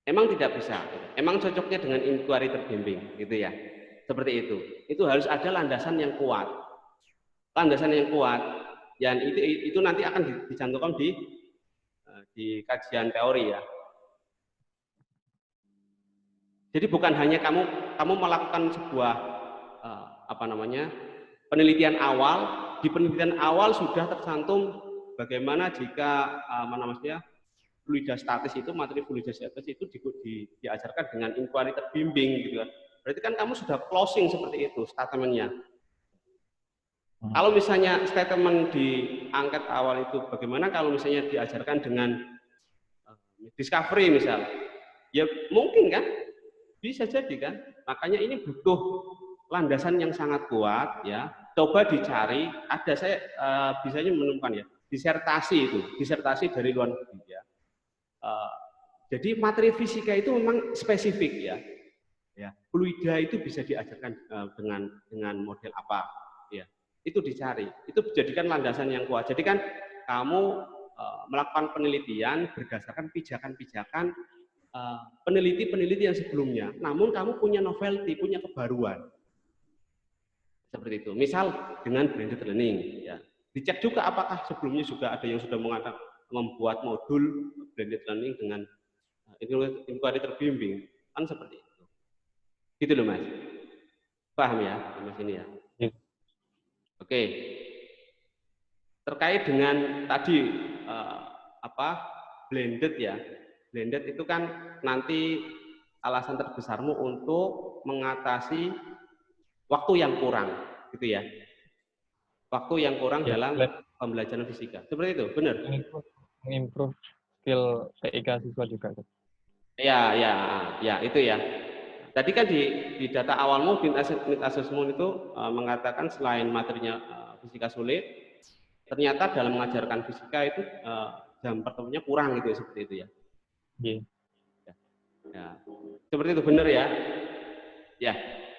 Emang tidak bisa. Emang cocoknya dengan inquiry terbimbing, gitu ya. Seperti itu. Itu harus ada landasan yang kuat. Landasan yang kuat. Dan itu nanti akan dicantumkan di kajian teori ya. Jadi bukan hanya kamu melakukan sebuah penelitian awal. Di penelitian awal sudah tercantum bagaimana jika fluiditas statis itu, materi fluiditas statis itu diajarkan dengan inquiry terbimbing gitu kan. Berarti kan kamu sudah closing seperti itu statementnya. Kalau misalnya statement di angket awal itu bagaimana kalau misalnya diajarkan dengan discovery misal, ya mungkin kan, bisa jadi kan. Makanya ini butuh landasan yang sangat kuat ya. Coba dicari, ada saya bisanya menemukan ya disertasi dari luar negeri ya. Jadi materi fisika itu memang spesifik ya. Fluida itu bisa diajarkan dengan model apa ya. Itu dicari, itu dijadikan landasan yang kuat. Jadi kan kamu melakukan penelitian berdasarkan pijakan-pijakan peneliti yang sebelumnya. Namun kamu punya novelty, punya kebaruan. Seperti itu. Misal dengan blended learning ya. Dicek juga apakah sebelumnya juga ada yang sudah membuat modul blended learning dengan inquiry terbimbing, kan seperti itu. Gitu loh Mas. Paham ya Mas ini ya? Oke. Terkait dengan tadi blended ya. Blended itu kan nanti alasan terbesarmu untuk mengatasi waktu yang kurang, gitu ya. Waktu yang kurang Ya, dalam pembelajaran fisika. Seperti itu, benar? Mengimprove skill TIK siswa juga. Ya, itu ya. Tadi kan di data awalmu, need assessment itu mengatakan selain materinya fisika sulit, ternyata dalam mengajarkan fisika itu jam pertemuannya kurang gitu ya, seperti itu ya. Yeah. Ya. Seperti itu benar ya. Ya.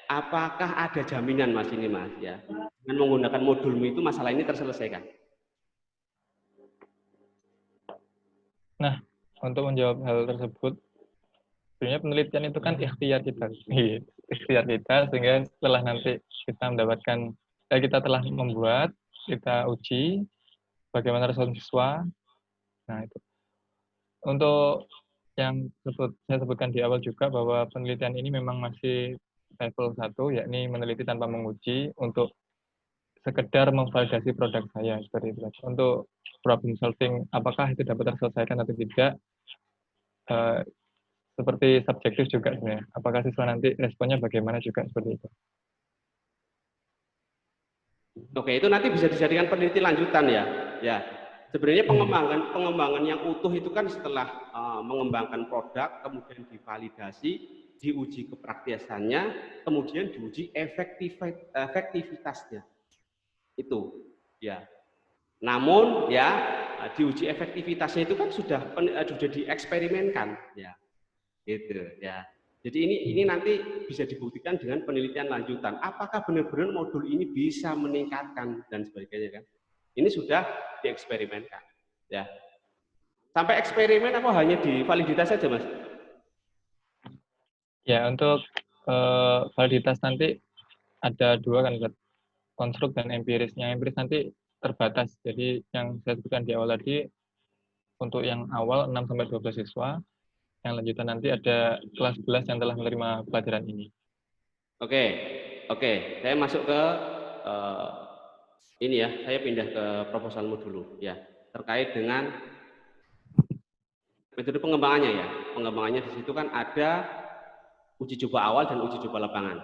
Apakah ada jaminan Mas ini Mas ya? Dengan menggunakan modulmu itu masalah ini terselesaikan? Nah, untuk menjawab hal tersebut, sebenarnya penelitian itu kan ikhtiar kita. Ikhtiar kita, sehingga setelah nanti kita mendapatkan, kita telah membuat, kita uji, bagaimana respon siswa. Nah, itu. Untuk yang saya sebutkan di awal juga, bahwa penelitian ini memang masih level 1, yakni meneliti tanpa menguji, untuk sekedar memvalidasi produk saya, seperti itu. Untuk problem solving, apakah itu dapat terselesaikan atau tidak, seperti subjektif juga sebenarnya. Apakah siswa nanti responnya bagaimana juga, seperti itu. Oke, itu nanti bisa dijadikan penelitian lanjutan ya. Ya. Sebenarnya pengembangan yang utuh itu kan setelah mengembangkan produk, kemudian divalidasi, diuji kepraktisannya, kemudian diuji efektivitasnya. Itu ya. Namun ya, diuji efektivitasnya itu kan sudah dieksperimenkan ya. Gitu ya. Jadi ini nanti bisa dibuktikan dengan penelitian lanjutan. Apakah benar-benar modul ini bisa meningkatkan dan sebagainya kan? Ini sudah dieksperimenkan. Ya. Sampai eksperimen apa hanya di validitas saja, Mas? Ya, untuk validitas nanti ada dua kan, konstruk dan empiris. Yang empiris nanti terbatas. Jadi yang saya sebutkan di awal tadi, untuk yang awal 6-12 siswa, yang lanjutan nanti ada kelas 11 yang telah menerima pelajaran ini. Oke. Saya masuk ke ini ya, saya pindah ke proposalmu dulu ya, terkait dengan metode pengembangannya ya. Pengembangannya di situ kan ada uji coba awal dan uji coba lapangan.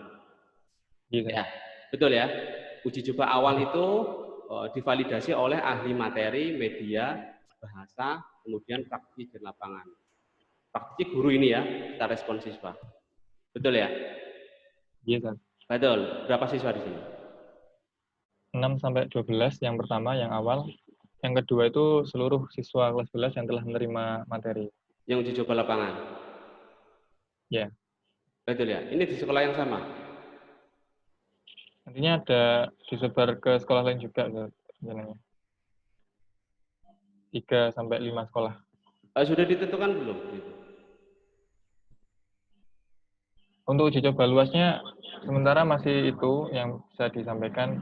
Gitu. Ya, betul ya. Uji coba awal itu divalidasi oleh ahli materi, media, bahasa, kemudian praktik di lapangan. Praktik guru ini ya, kita respon siswa. Betul ya? Gitu. Betul. Berapa siswa di sini? 6-12 yang pertama, yang awal. Yang kedua itu seluruh siswa kelas 11 yang telah menerima materi. Yang uji coba lapangan? Ya. Betul ya? Ini di sekolah yang sama? Nantinya ada disebar ke sekolah lain juga sebenarnya. 3-5 sekolah. Sudah ditentukan belum? Untuk uji coba luasnya, sementara masih itu yang bisa disampaikan.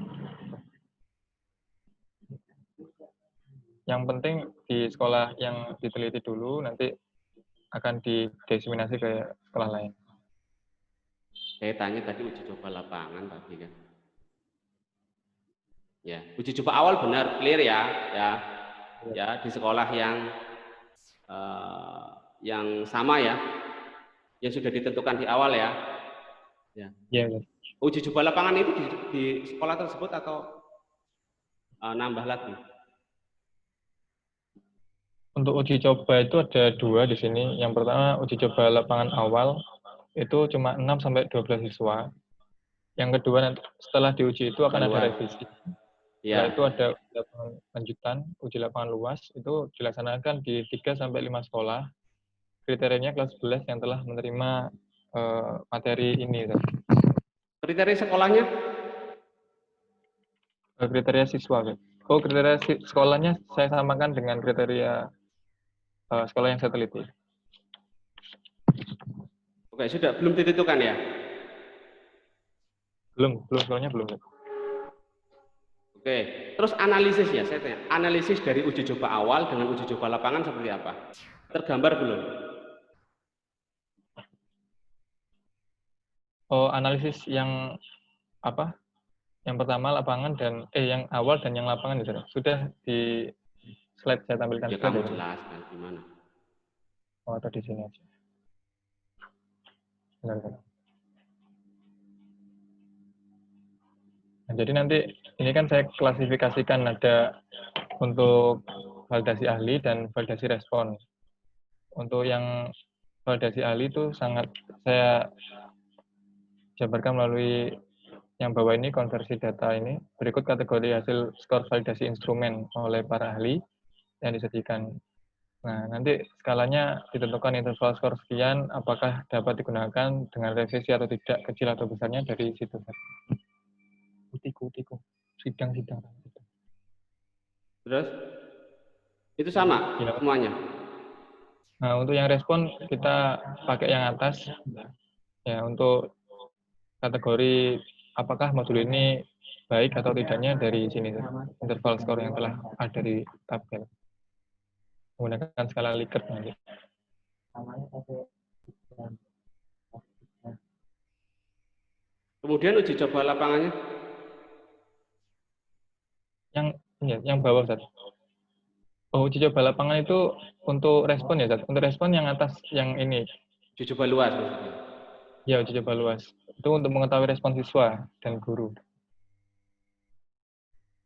Yang penting di sekolah yang diteliti dulu, nanti akan didiseminasi ke sekolah lain. Saya tanya tadi uji coba lapangan tadi kan. Ya, uji coba awal benar, clear ya. Ya, di sekolah yang sama ya, yang sudah ditentukan di awal ya. Ya. Ya. Uji coba lapangan itu di sekolah tersebut atau nambah lagi? Untuk uji coba itu ada 2 di sini. Yang pertama uji coba lapangan awal itu cuma 6-12 siswa. Yang kedua nanti setelah diuji itu akan ada revisi. Ya. Setelah itu ada lapangan lanjutan, uji lapangan luas, itu dilaksanakan di 3-5 sekolah. Kriterianya kelas 11 yang telah menerima materi ini. Kriteria sekolahnya? Kriteria siswa. Oh, kriteria sekolahnya saya samakan dengan kriteria sekolah yang saya teliti. Oke, sudah belum ditentukan ya? Belum, soalnya belum. Oke, terus analisis ya, saya tanya. Analisis dari uji coba awal dengan uji coba lapangan seperti apa? Tergambar belum? Oh, analisis yang apa? yang pertama lapangan dan yang awal dan yang lapangan ya, sudah di slide saya tampilkan. Ya kamu jelaskan gimana? Oh, atau di sini aja. Benar. Nah, jadi nanti ini kan saya klasifikasikan ada untuk validasi ahli dan validasi respon. Untuk yang validasi ahli itu sangat saya jabarkan melalui yang bawah ini, konversi data ini. Berikut kategori hasil skor validasi instrumen oleh para ahli yang disajikan. Nah, nanti skalanya ditentukan interval skor sekian, apakah dapat digunakan dengan revisi atau tidak, kecil atau besarnya dari situ. Utiku. Sidang. Terus? Itu sama Ya. semuanya? Nah, untuk yang respon kita pakai yang atas. Ya, untuk kategori apakah modul ini baik atau tidaknya dari sini, interval skor yang telah ada di tabel. Menggunakan skala Likert nanti. Kemudian uji coba lapangannya? Yang bawah, Zat. Oh, uji coba lapangan itu untuk respon ya, Zat. Untuk respon yang atas, yang ini. Uji coba luas maksudnya? Ya, uji coba luas. Itu untuk mengetahui respon siswa dan guru.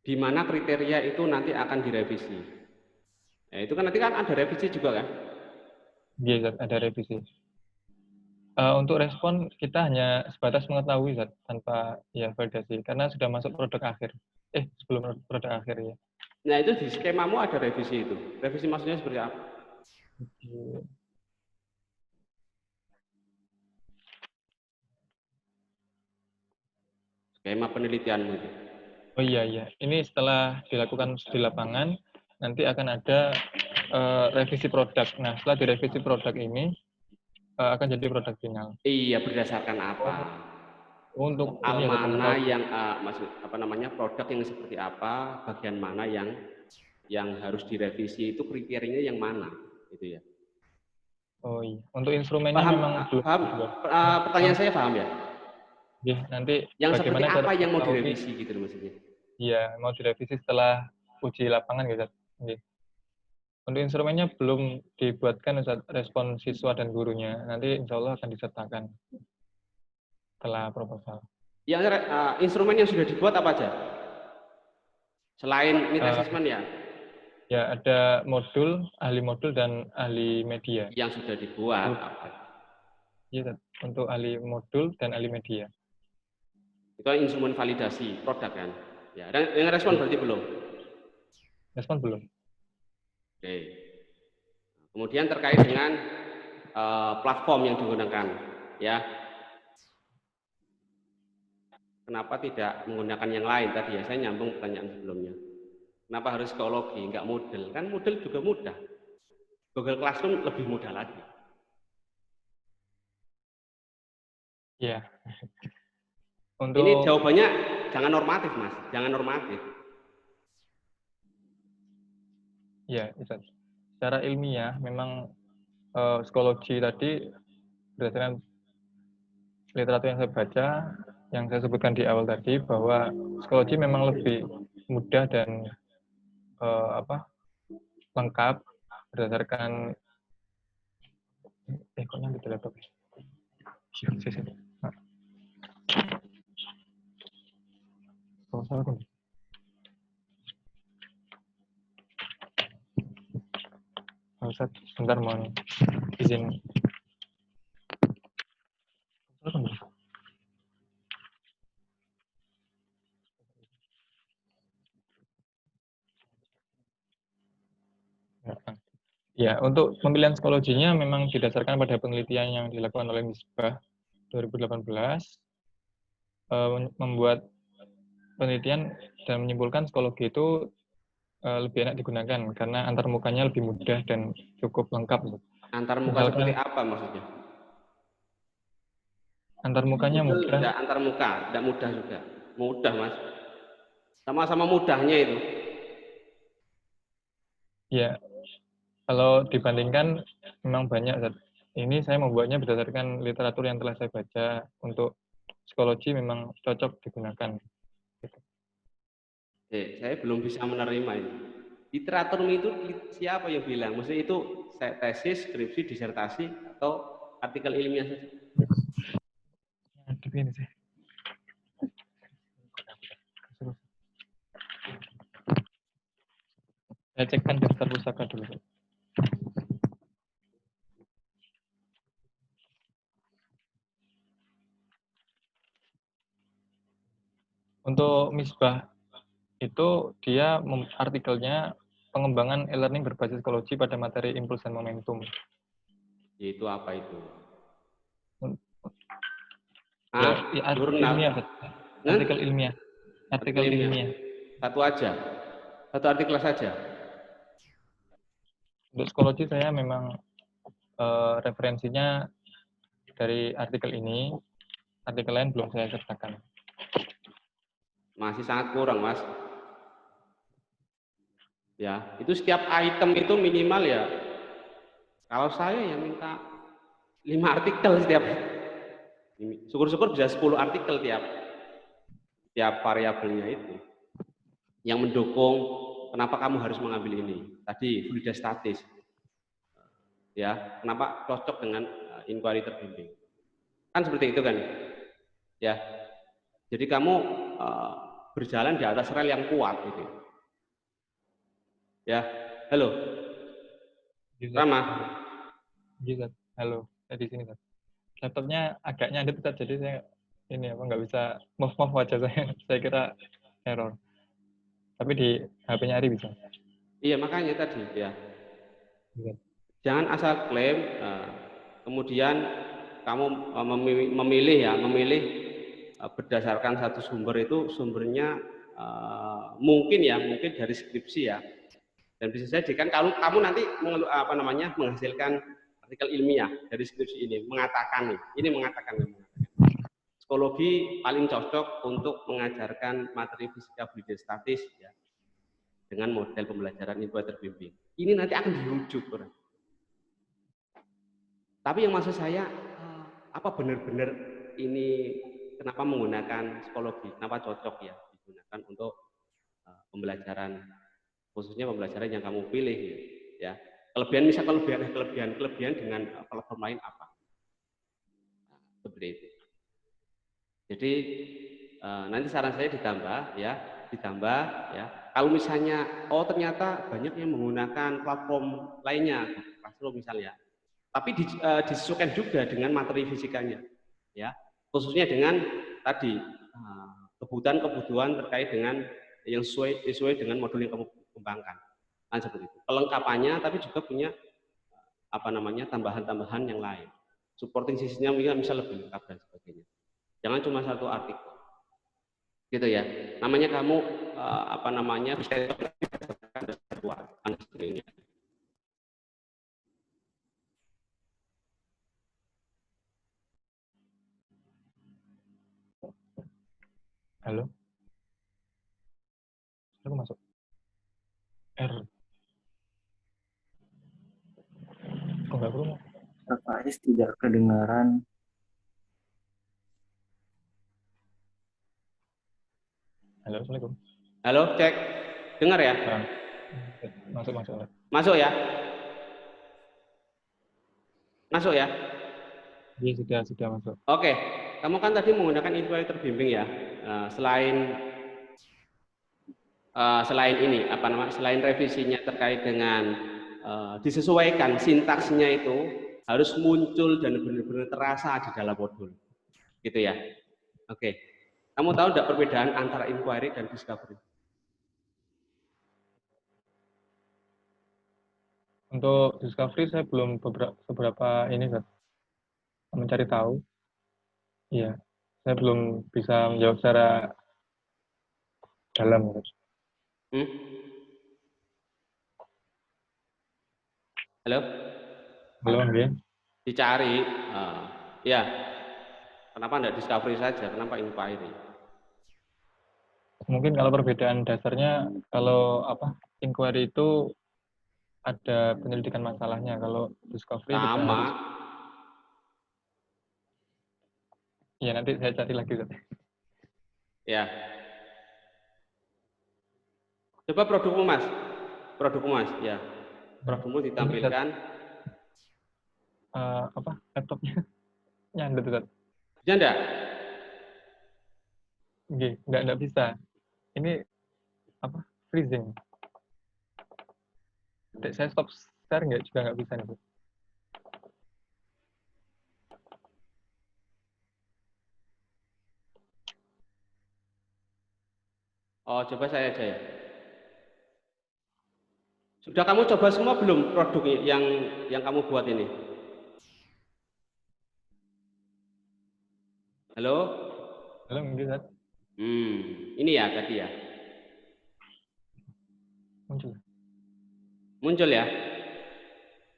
Di mana kriteria itu nanti akan direvisi? Ya, itu kan nanti kan ada revisi juga kan? Iya, Zat, ada revisi. Untuk respon kita hanya sebatas mengetahui, Zat, tanpa ya validasi, karena sudah masuk produk akhir. Sebelum produk akhir ya. Nah, itu di skemamu ada revisi itu. Revisi maksudnya seperti apa? Skema penelitianmu itu. Oh iya. Ini setelah dilakukan di lapangan, nanti akan ada revisi produk. Nah, setelah direvisi produk ini, akan jadi produk final. Iya, berdasarkan apa? Untuk mana yang produk yang seperti apa, bagian mana yang harus direvisi, itu kriterianya yang mana, gitu ya. Oh iya, untuk instrumennya memang belum. Pertanyaan saya paham ya? Iya, nanti yang bagaimana seperti apa yang mau direvisi gitu maksudnya? Iya, mau direvisi setelah uji lapangan gitu. Iya. Untuk instrumennya belum dibuatkan respon siswa dan gurunya. Nanti insya Allah akan disertakan setelah proposal. Yang instrumen yang sudah dibuat apa aja? Selain need assessment ya? Ya, ada modul, ahli modul, dan ahli media. Yang sudah dibuat apa? Iya, untuk ahli modul dan ahli media. Itu instrumen validasi produk kan? Ya, dan yang respon berarti belum? Respon belum. Oke. Kemudian terkait dengan platform yang digunakan, ya. Kenapa tidak menggunakan yang lain tadi ya? Saya nyambung pertanyaan sebelumnya. Kenapa harus psikologi, enggak Moodle? Kan Moodle juga mudah. Google Classroom lebih mudah lagi. Iya. Ini jawabannya jangan normatif, Mas. Jangan normatif. Iya, secara ilmiah memang psikologi tadi berdasarkan literatur yang saya baca, yang saya sebutkan di awal tadi, bahwa psikologi memang lebih mudah dan lengkap berdasarkan kok nyampe di laptop. Ustaz, sebentar mohon izin. Ya, untuk pemilihan psikologinya memang didasarkan pada penelitian yang dilakukan oleh Misbah 2018, membuat penelitian dan menyimpulkan psikologi itu lebih enak digunakan karena antar mukanya lebih mudah dan cukup lengkap. Antar muka seperti apa maksudnya? Antar mukanya mudah. Tidak antar muka, tidak mudah juga. Mudah, Mas. Sama-sama mudahnya itu. Ya, kalau dibandingkan memang banyak. Ini saya membuatnya berdasarkan literatur yang telah saya baca. Untuk psikologi memang cocok digunakan. Gitu. Saya belum bisa menerima ini. Literatur itu siapa yang bilang? Maksudnya itu tesis, skripsi, disertasi, atau artikel ilmiah saja? Ini sih. Saya cekkan daftar pustaka dulu. Untuk Misbah itu dia artikelnya pengembangan e-learning berbasis psikologi pada materi impuls dan momentum. Yaitu apa itu? Ya, ilmiah, artikel ilmiah. Artikel ilmiah. Satu aja? Satu artikel saja? Untuk psikologi saya memang referensinya dari artikel ini, artikel lain belum saya sertakan. Masih sangat kurang, Mas. Ya, itu setiap item itu minimal ya. Kalau saya yang minta 5 artikel setiap. Syukur-syukur bisa 10 artikel tiap variabelnya itu. Yang mendukung kenapa kamu harus mengambil ini. Tadi validasi statis. Ya, kenapa cocok dengan inquiry terbimbing. Kan seperti itu kan. Ya. Jadi kamu berjalan di atas rel yang kuat gitu. Ya, halo. Rama. Halo, saya di sini, Pak. Laptopnya agak nyadit, jadi saya ini nggak bisa move wajah saya. Saya kira error. Tapi di HP-nya Ari bisa. Iya, makanya tadi ya. Bisa. Jangan asal klaim, kemudian kamu memilih berdasarkan satu sumber itu sumbernya mungkin dari skripsi ya. Dan bisa jadi kan kalau kamu nanti menghasilkan artikel ilmiah dari skripsi ini mengatakan psikologi paling cocok untuk mengajarkan materi fisika validasi statis ya dengan model pembelajaran inquiry terbimbing. Ini nanti akan dirujuk, orang. Tapi yang maksud saya apa benar-benar ini kenapa menggunakan psikologi? Kenapa cocok ya digunakan untuk pembelajaran, khususnya pembelajaran yang kamu pilih ya. Kelebihan dengan platform lain apa? Seperti itu. Jadi nanti saran saya ditambah ya. Kalau misalnya ternyata banyak yang menggunakan platform lainnya, Classroom misalnya. Tapi disesuaikan juga dengan materi fisikanya ya. Khususnya dengan tadi kebutuhan terkait dengan yang sesuai dengan modul yang kamu kembangkan. Nah, seperti itu. Pelengkapannya tapi juga punya tambahan-tambahan yang lain. Supporting sistemnya bisa lebih lengkap dan sebagainya. Jangan cuma satu artikel. Gitu ya. Namanya kamu bisa Halo. Aku masuk. R. Kok nggak berumur? Pak Faiz tidak kedengaran. Halo, Assalamualaikum. Halo, cek. Dengar ya? Masuk. Masuk ya? Masuk ya? Iya, sudah masuk. Oke. Kamu kan tadi menggunakan inquiry terbimbing ya. Selain ini, selain revisinya terkait dengan disesuaikan sintaksnya itu harus muncul dan benar-benar terasa di dalam modul. Gitu ya. Oke. Kamu tahu tidak perbedaan antara inquiry dan discovery? Untuk discovery saya belum seberapa ini, Kak, mencari tahu. Iya, saya belum bisa menjawab secara dalam. Halo? Belum, ya. Dicari. Ya. Kenapa tidak discovery saja? Kenapa inquiry? Mungkin kalau perbedaan dasarnya, kalau inquiry itu ada penyelidikan masalahnya, kalau discovery sama. Ya, nanti saya cari lagi. Ya. Coba produkmu Mas. Produkmu Mas, ya. Produkmu ditampilkan. Apa laptopnya nyandet Ustaz. Bisa enggak? Enggak bisa. Ini apa? Freezing. Saya stop share juga nggak bisa nih. Bu. Oh, coba saya aja ya. Sudah kamu coba semua belum produk yang kamu buat ini? Halo? Halo, Ustaz. Ini ya tadi ya. Muncul. Muncul ya?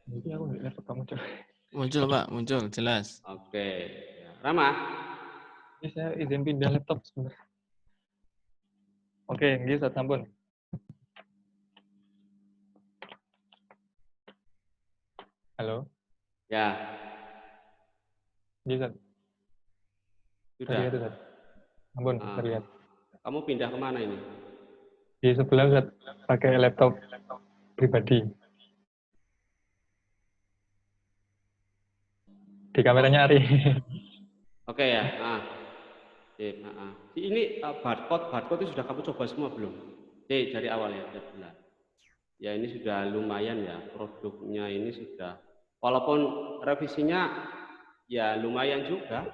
Jadi aku nggak laptop kamu coba. Muncul Pak, muncul jelas. Oke. Ya. Rama? Ini saya izin pindah laptop sebentar. Oke, Ustaz, sampun. Halo? Ya. Ustaz. Sudah. Terlihat, Ustaz. Sampun, terlihat. Kamu pindah kemana ini? Di sebelah Ustaz, pakai laptop pribadi. Di kameranya Ari. Oke ya. Ini barcode itu sudah kamu coba semua belum? Dari awal ya, ya ini sudah lumayan ya, produknya ini sudah, walaupun revisinya ya lumayan juga,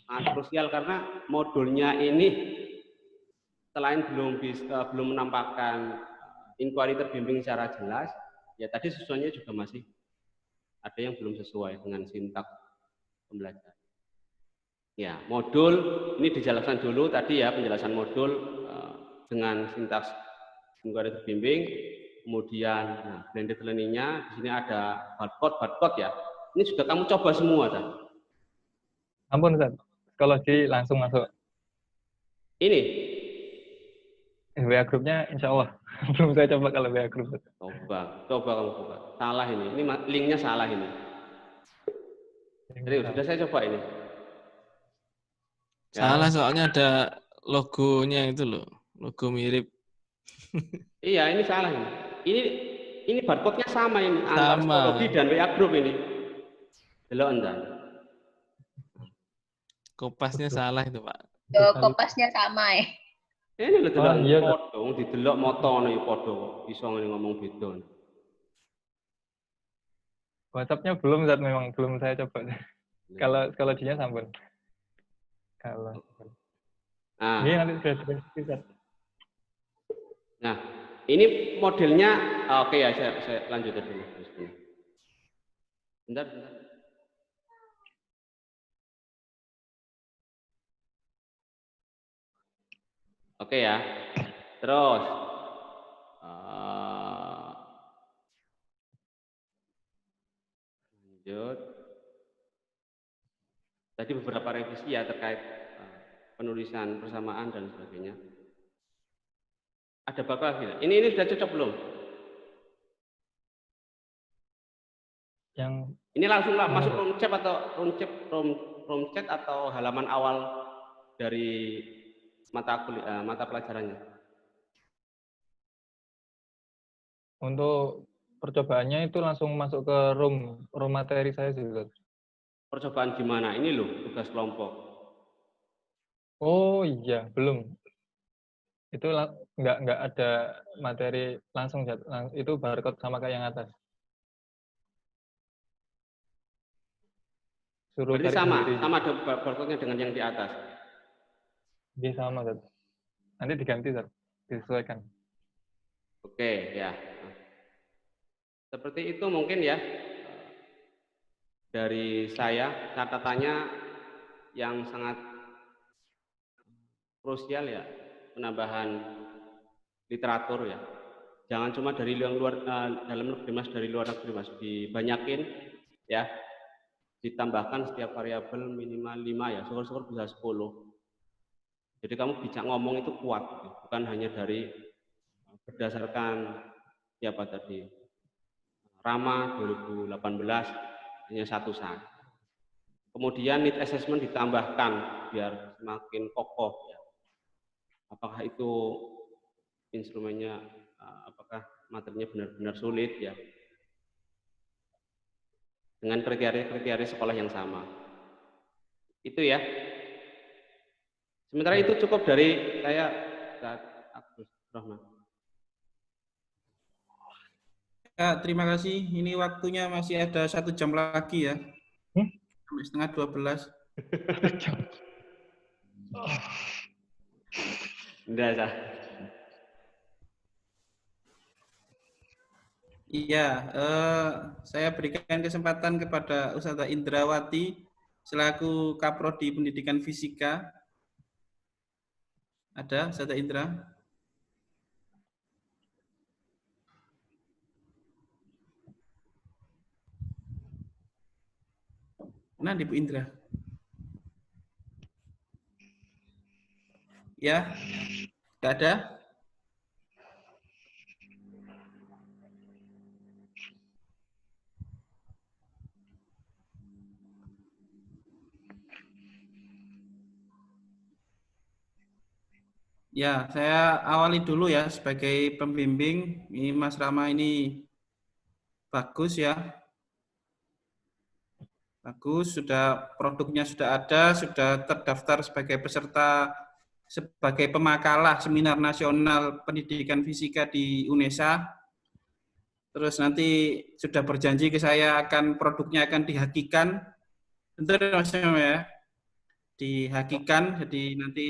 sangat krusial karena modulnya ini selain belum menampakkan inquiry terbimbing secara jelas, ya tadi siswanya juga masih ada yang belum sesuai dengan sintaks pembelajaran. Ya, modul ini dijelaskan dulu tadi ya, penjelasan modul dengan sintaks inquiry terbimbing, kemudian blended learning-nya, di sini ada barcode ya. Ini sudah kamu coba semua kan? Ampun Ustaz, kalau langsung masuk. Ini? WA grupnya insya Allah. Belum saya coba kalau WA grup. Coba kamu buka. Salah ini linknya salah ini. Jadi sudah saya coba ini. Salah soalnya ada logonya itu loh, logo mirip. Iya, ini salah ini. Ini barcode-nya sama ini antara psikologi dan WA group ini. Delok enggak? Kopasnya salah itu, Pak. Kopasnya sama ya. Ini lho delok iya, padha, didelok motone padha kok iso ngomong beda. WhatsApp-nya belum Zat, memang belum saya coba. Kalau dia sampun. Kalau ini nanti sudah Zat. Nah, ini modelnya oke ya, saya lanjutkan dulu. Bentar. Oke ya. Terus lanjut. Tadi beberapa revisi ya terkait penulisan persamaan dan sebagainya. Ada bakal lagi? Ini sudah cocok belum? Yang ini langsung masuk room chat atau halaman awal dari mata pelajarannya? Untuk percobaannya itu langsung masuk ke room materi saya sih. Percobaan gimana? Ini loh tugas kelompok. Oh iya, belum. Itu nggak ada materi langsung, itu barcode sama kayak yang atas. Suruh berarti sama ada barcode-nya dengan yang di atas. Dia sama, Zat. Nanti diganti, Zat. Disesuaikan. Oke, ya. Seperti itu mungkin ya. Dari saya, catatannya yang sangat krusial ya, penambahan literatur ya. Jangan cuma dari dalam negeri Mas, dari luar negeri Mas, dibanyakin ya. Ditambahkan setiap variabel minimal 5 ya, syukur-syukur bisa 10. Jadi kamu bisa ngomong itu kuat, bukan hanya dari berdasarkan siapa tadi, Rama 2018 hanya satu saat. Kemudian need assessment ditambahkan biar semakin kokoh ya. Apakah itu instrumennya apakah materinya benar-benar sulit ya. Dengan kriteria sekolah yang sama. Itu ya. Sementara itu cukup dari saya, Ustaz Agus Rahman. Ya, terima kasih. Ini waktunya masih ada 1 jam lagi ya. Sampai setengah 12. Enggak, Sah. Iya, saya berikan kesempatan kepada Ustazah Indrawati selaku Kaprodi Pendidikan Fisika. Ada Ustazah Indra? Mana Ibu Indra? Ya, nggak ada? Ya, saya awali dulu ya sebagai pembimbing. Ini Mas Rama ini bagus ya. Bagus, sudah produknya sudah ada, sudah terdaftar sebagai peserta, sebagai pemakalah Seminar Nasional Pendidikan Fisika di UNESA. Terus nanti sudah berjanji ke saya akan produknya akan dihakikan. Bentar Mas Rama ya. Dihakikan, jadi nanti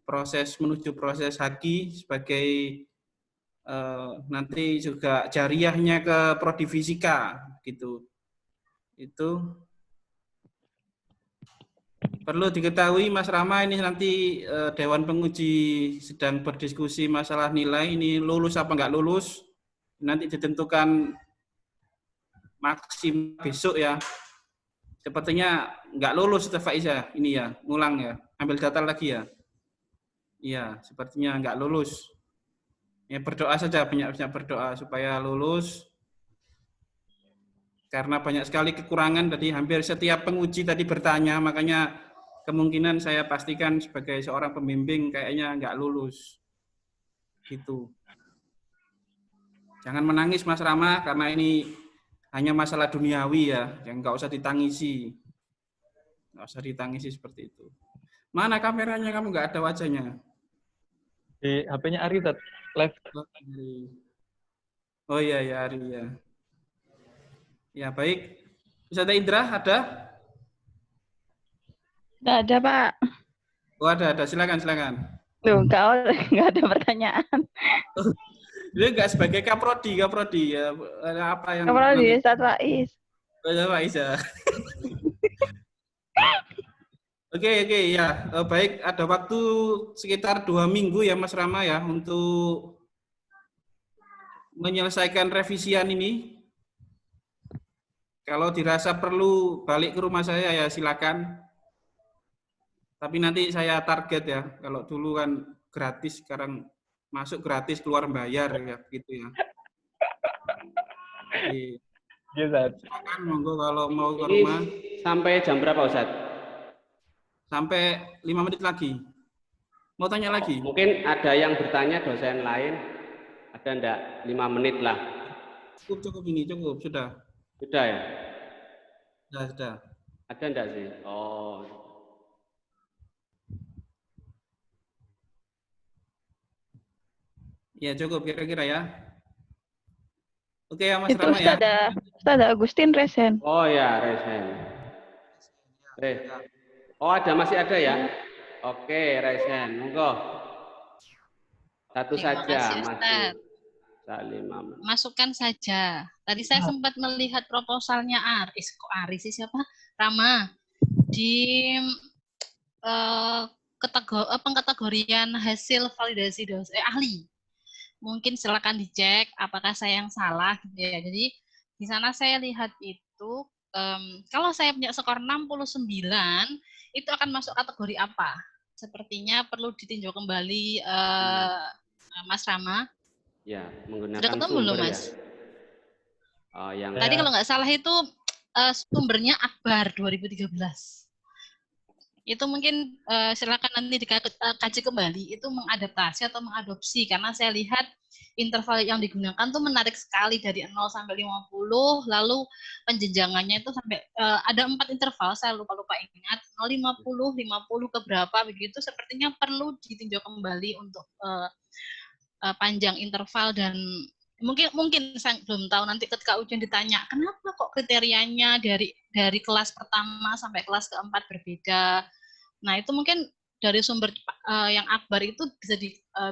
proses menuju proses haki sebagai nanti juga jariahnya ke prodi fisika gitu. Itu perlu diketahui Mas Rama, ini nanti Dewan Penguji sedang berdiskusi masalah nilai, ini lulus apa enggak lulus, nanti ditentukan maksimal besok ya. Sepertinya enggak lulus Ustaz Faiza, ini ya, ngulang ya, ambil data lagi ya. Iya, sepertinya enggak lulus. Ya berdoa saja, banyak-banyak berdoa supaya lulus. Karena banyak sekali kekurangan, tadi hampir setiap penguji tadi bertanya, makanya kemungkinan saya pastikan sebagai seorang pembimbing kayaknya nggak lulus. Gitu. Jangan menangis Mas Rama, karena ini hanya masalah duniawi ya, yang nggak usah ditangisi. Nggak usah ditangisi seperti itu. Mana kameranya, kamu nggak ada wajahnya? Di HP-nya Ari, Tat. Live. Oh iya, ya Ari ya. Ya baik. Ustazah Indra ada? Nggak ada, Pak. Oh ada. Silakan. Loh, nggak ada pertanyaan. Dia nggak sebagai kaprodi ya. Apa yang? Kaprodi, Ustaz Faiz. Ustaz Faiz ya. Oke ya. Baik, ada waktu sekitar 2 minggu ya Mas Rama ya untuk menyelesaikan revisian ini. Kalau dirasa perlu balik ke rumah saya ya silakan. Tapi nanti saya target ya. Kalau dulu kan gratis, sekarang masuk gratis, keluar bayar ya gitu ya. Jadi, silakan monggo kalau mau ke rumah. Sampai jam berapa Ustaz? Sampai 5 menit lagi. Mau tanya lagi? Mungkin ada yang bertanya dosen lain. Ada enggak? 5 menit lah. Cukup ini, cukup. Sudah. Sudah ya? Sudah. Ada enggak sih? Oh. Ya cukup kira-kira ya. Oke ya Mas Itu Rama ya. Ustaz Agustin Resen. Oh ya, Resen. Oh masih ada ya? Oke, Resen. Monggo. Satu Terima saja, kasih, Ustaz. Masukkan saja. Tadi saya sempat melihat proposalnya Aris sih siapa? Rama di pengkategorian hasil validasi ahli. Mungkin silakan dicek apakah saya yang salah gitu ya. Jadi di sana saya lihat itu kalau saya punya skor 69 itu akan masuk kategori apa? Sepertinya perlu ditinjau kembali Mas Rama. Ya, menggunakan sudah ketemu belum Mas? Ya. Tadi kalau nggak salah itu sumbernya Akbar 2013. Itu mungkin silakan nanti dikaji kembali itu mengadaptasi atau mengadopsi, karena saya lihat interval yang digunakan tuh menarik sekali dari 0 sampai 50, lalu penjenjangannya itu sampai ada 4 interval, saya lupa ingat, 0, 50, 50 ke berapa begitu, sepertinya perlu ditinjau kembali untuk panjang interval. Dan mungkin saya belum tahu, nanti ketika ujian ditanya kenapa kok kriterianya dari kelas pertama sampai kelas keempat berbeda. Nah, itu mungkin dari sumber yang akbar itu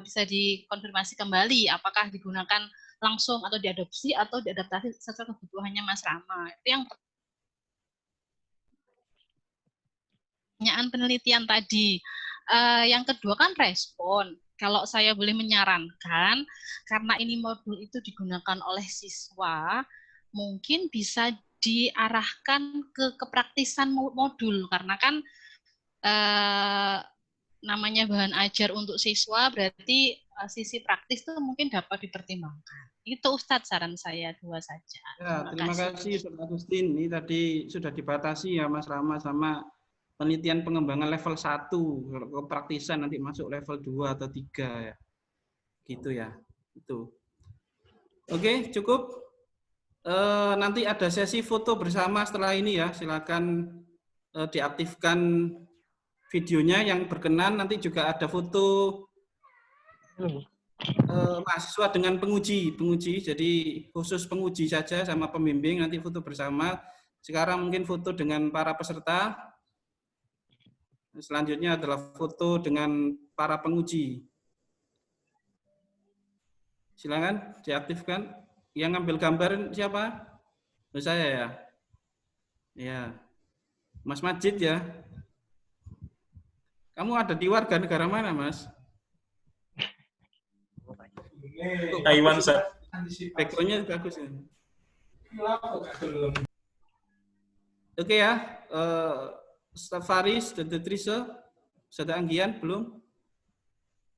bisa dikonfirmasi kembali apakah digunakan langsung atau diadopsi atau diadaptasi sesuai kebutuhannya Mas Rama. Itu yang pertanyaan penelitian tadi. Yang kedua kan respon. Kalau saya boleh menyarankan, karena ini modul itu digunakan oleh siswa, mungkin bisa diarahkan ke kepraktisan modul, karena kan namanya bahan ajar untuk siswa, berarti sisi praktis itu mungkin dapat dipertimbangkan. Itu Ustadz saran saya 2 saja. Ya, terima kasih Ustadz Agustin. Ini tadi sudah dibatasi ya Mas Rama sama penelitian pengembangan level 1, kepraktisan nanti masuk level 2 atau 3 ya. Gitu ya. Itu. Oke, cukup. Nanti ada sesi foto bersama setelah ini ya. Silakan diaktifkan videonya yang berkenan. Nanti juga ada foto mahasiswa dengan penguji. Jadi khusus penguji saja sama pembimbing, nanti foto bersama. Sekarang mungkin foto dengan para peserta. Selanjutnya adalah foto dengan para penguji. Silakan diaktifkan. Yang ngambil gambar siapa? Saya ya. Ya. Mas Majid ya. Kamu ada di warga negara mana, Mas? Taiwan, Ustaz. Background-nya bagus ya. Oke ya. Ustaz Faris dan Trisa, sudah Anggian belum?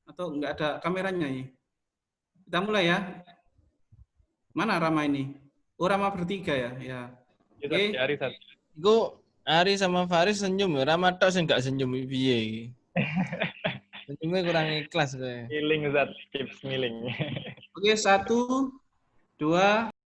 Atau enggak ada kameranya ini? Kita mulai ya. Mana Rama ini? Oh, Rama bertiga ya. Ya. Oke. Gue Ari sama Faris senyum ya. Rama tok sing gak senyum piye iki. Senyumnya kurang ikhlas kayak. Smiling Ustaz, keep smiling. Oke, 1, 2,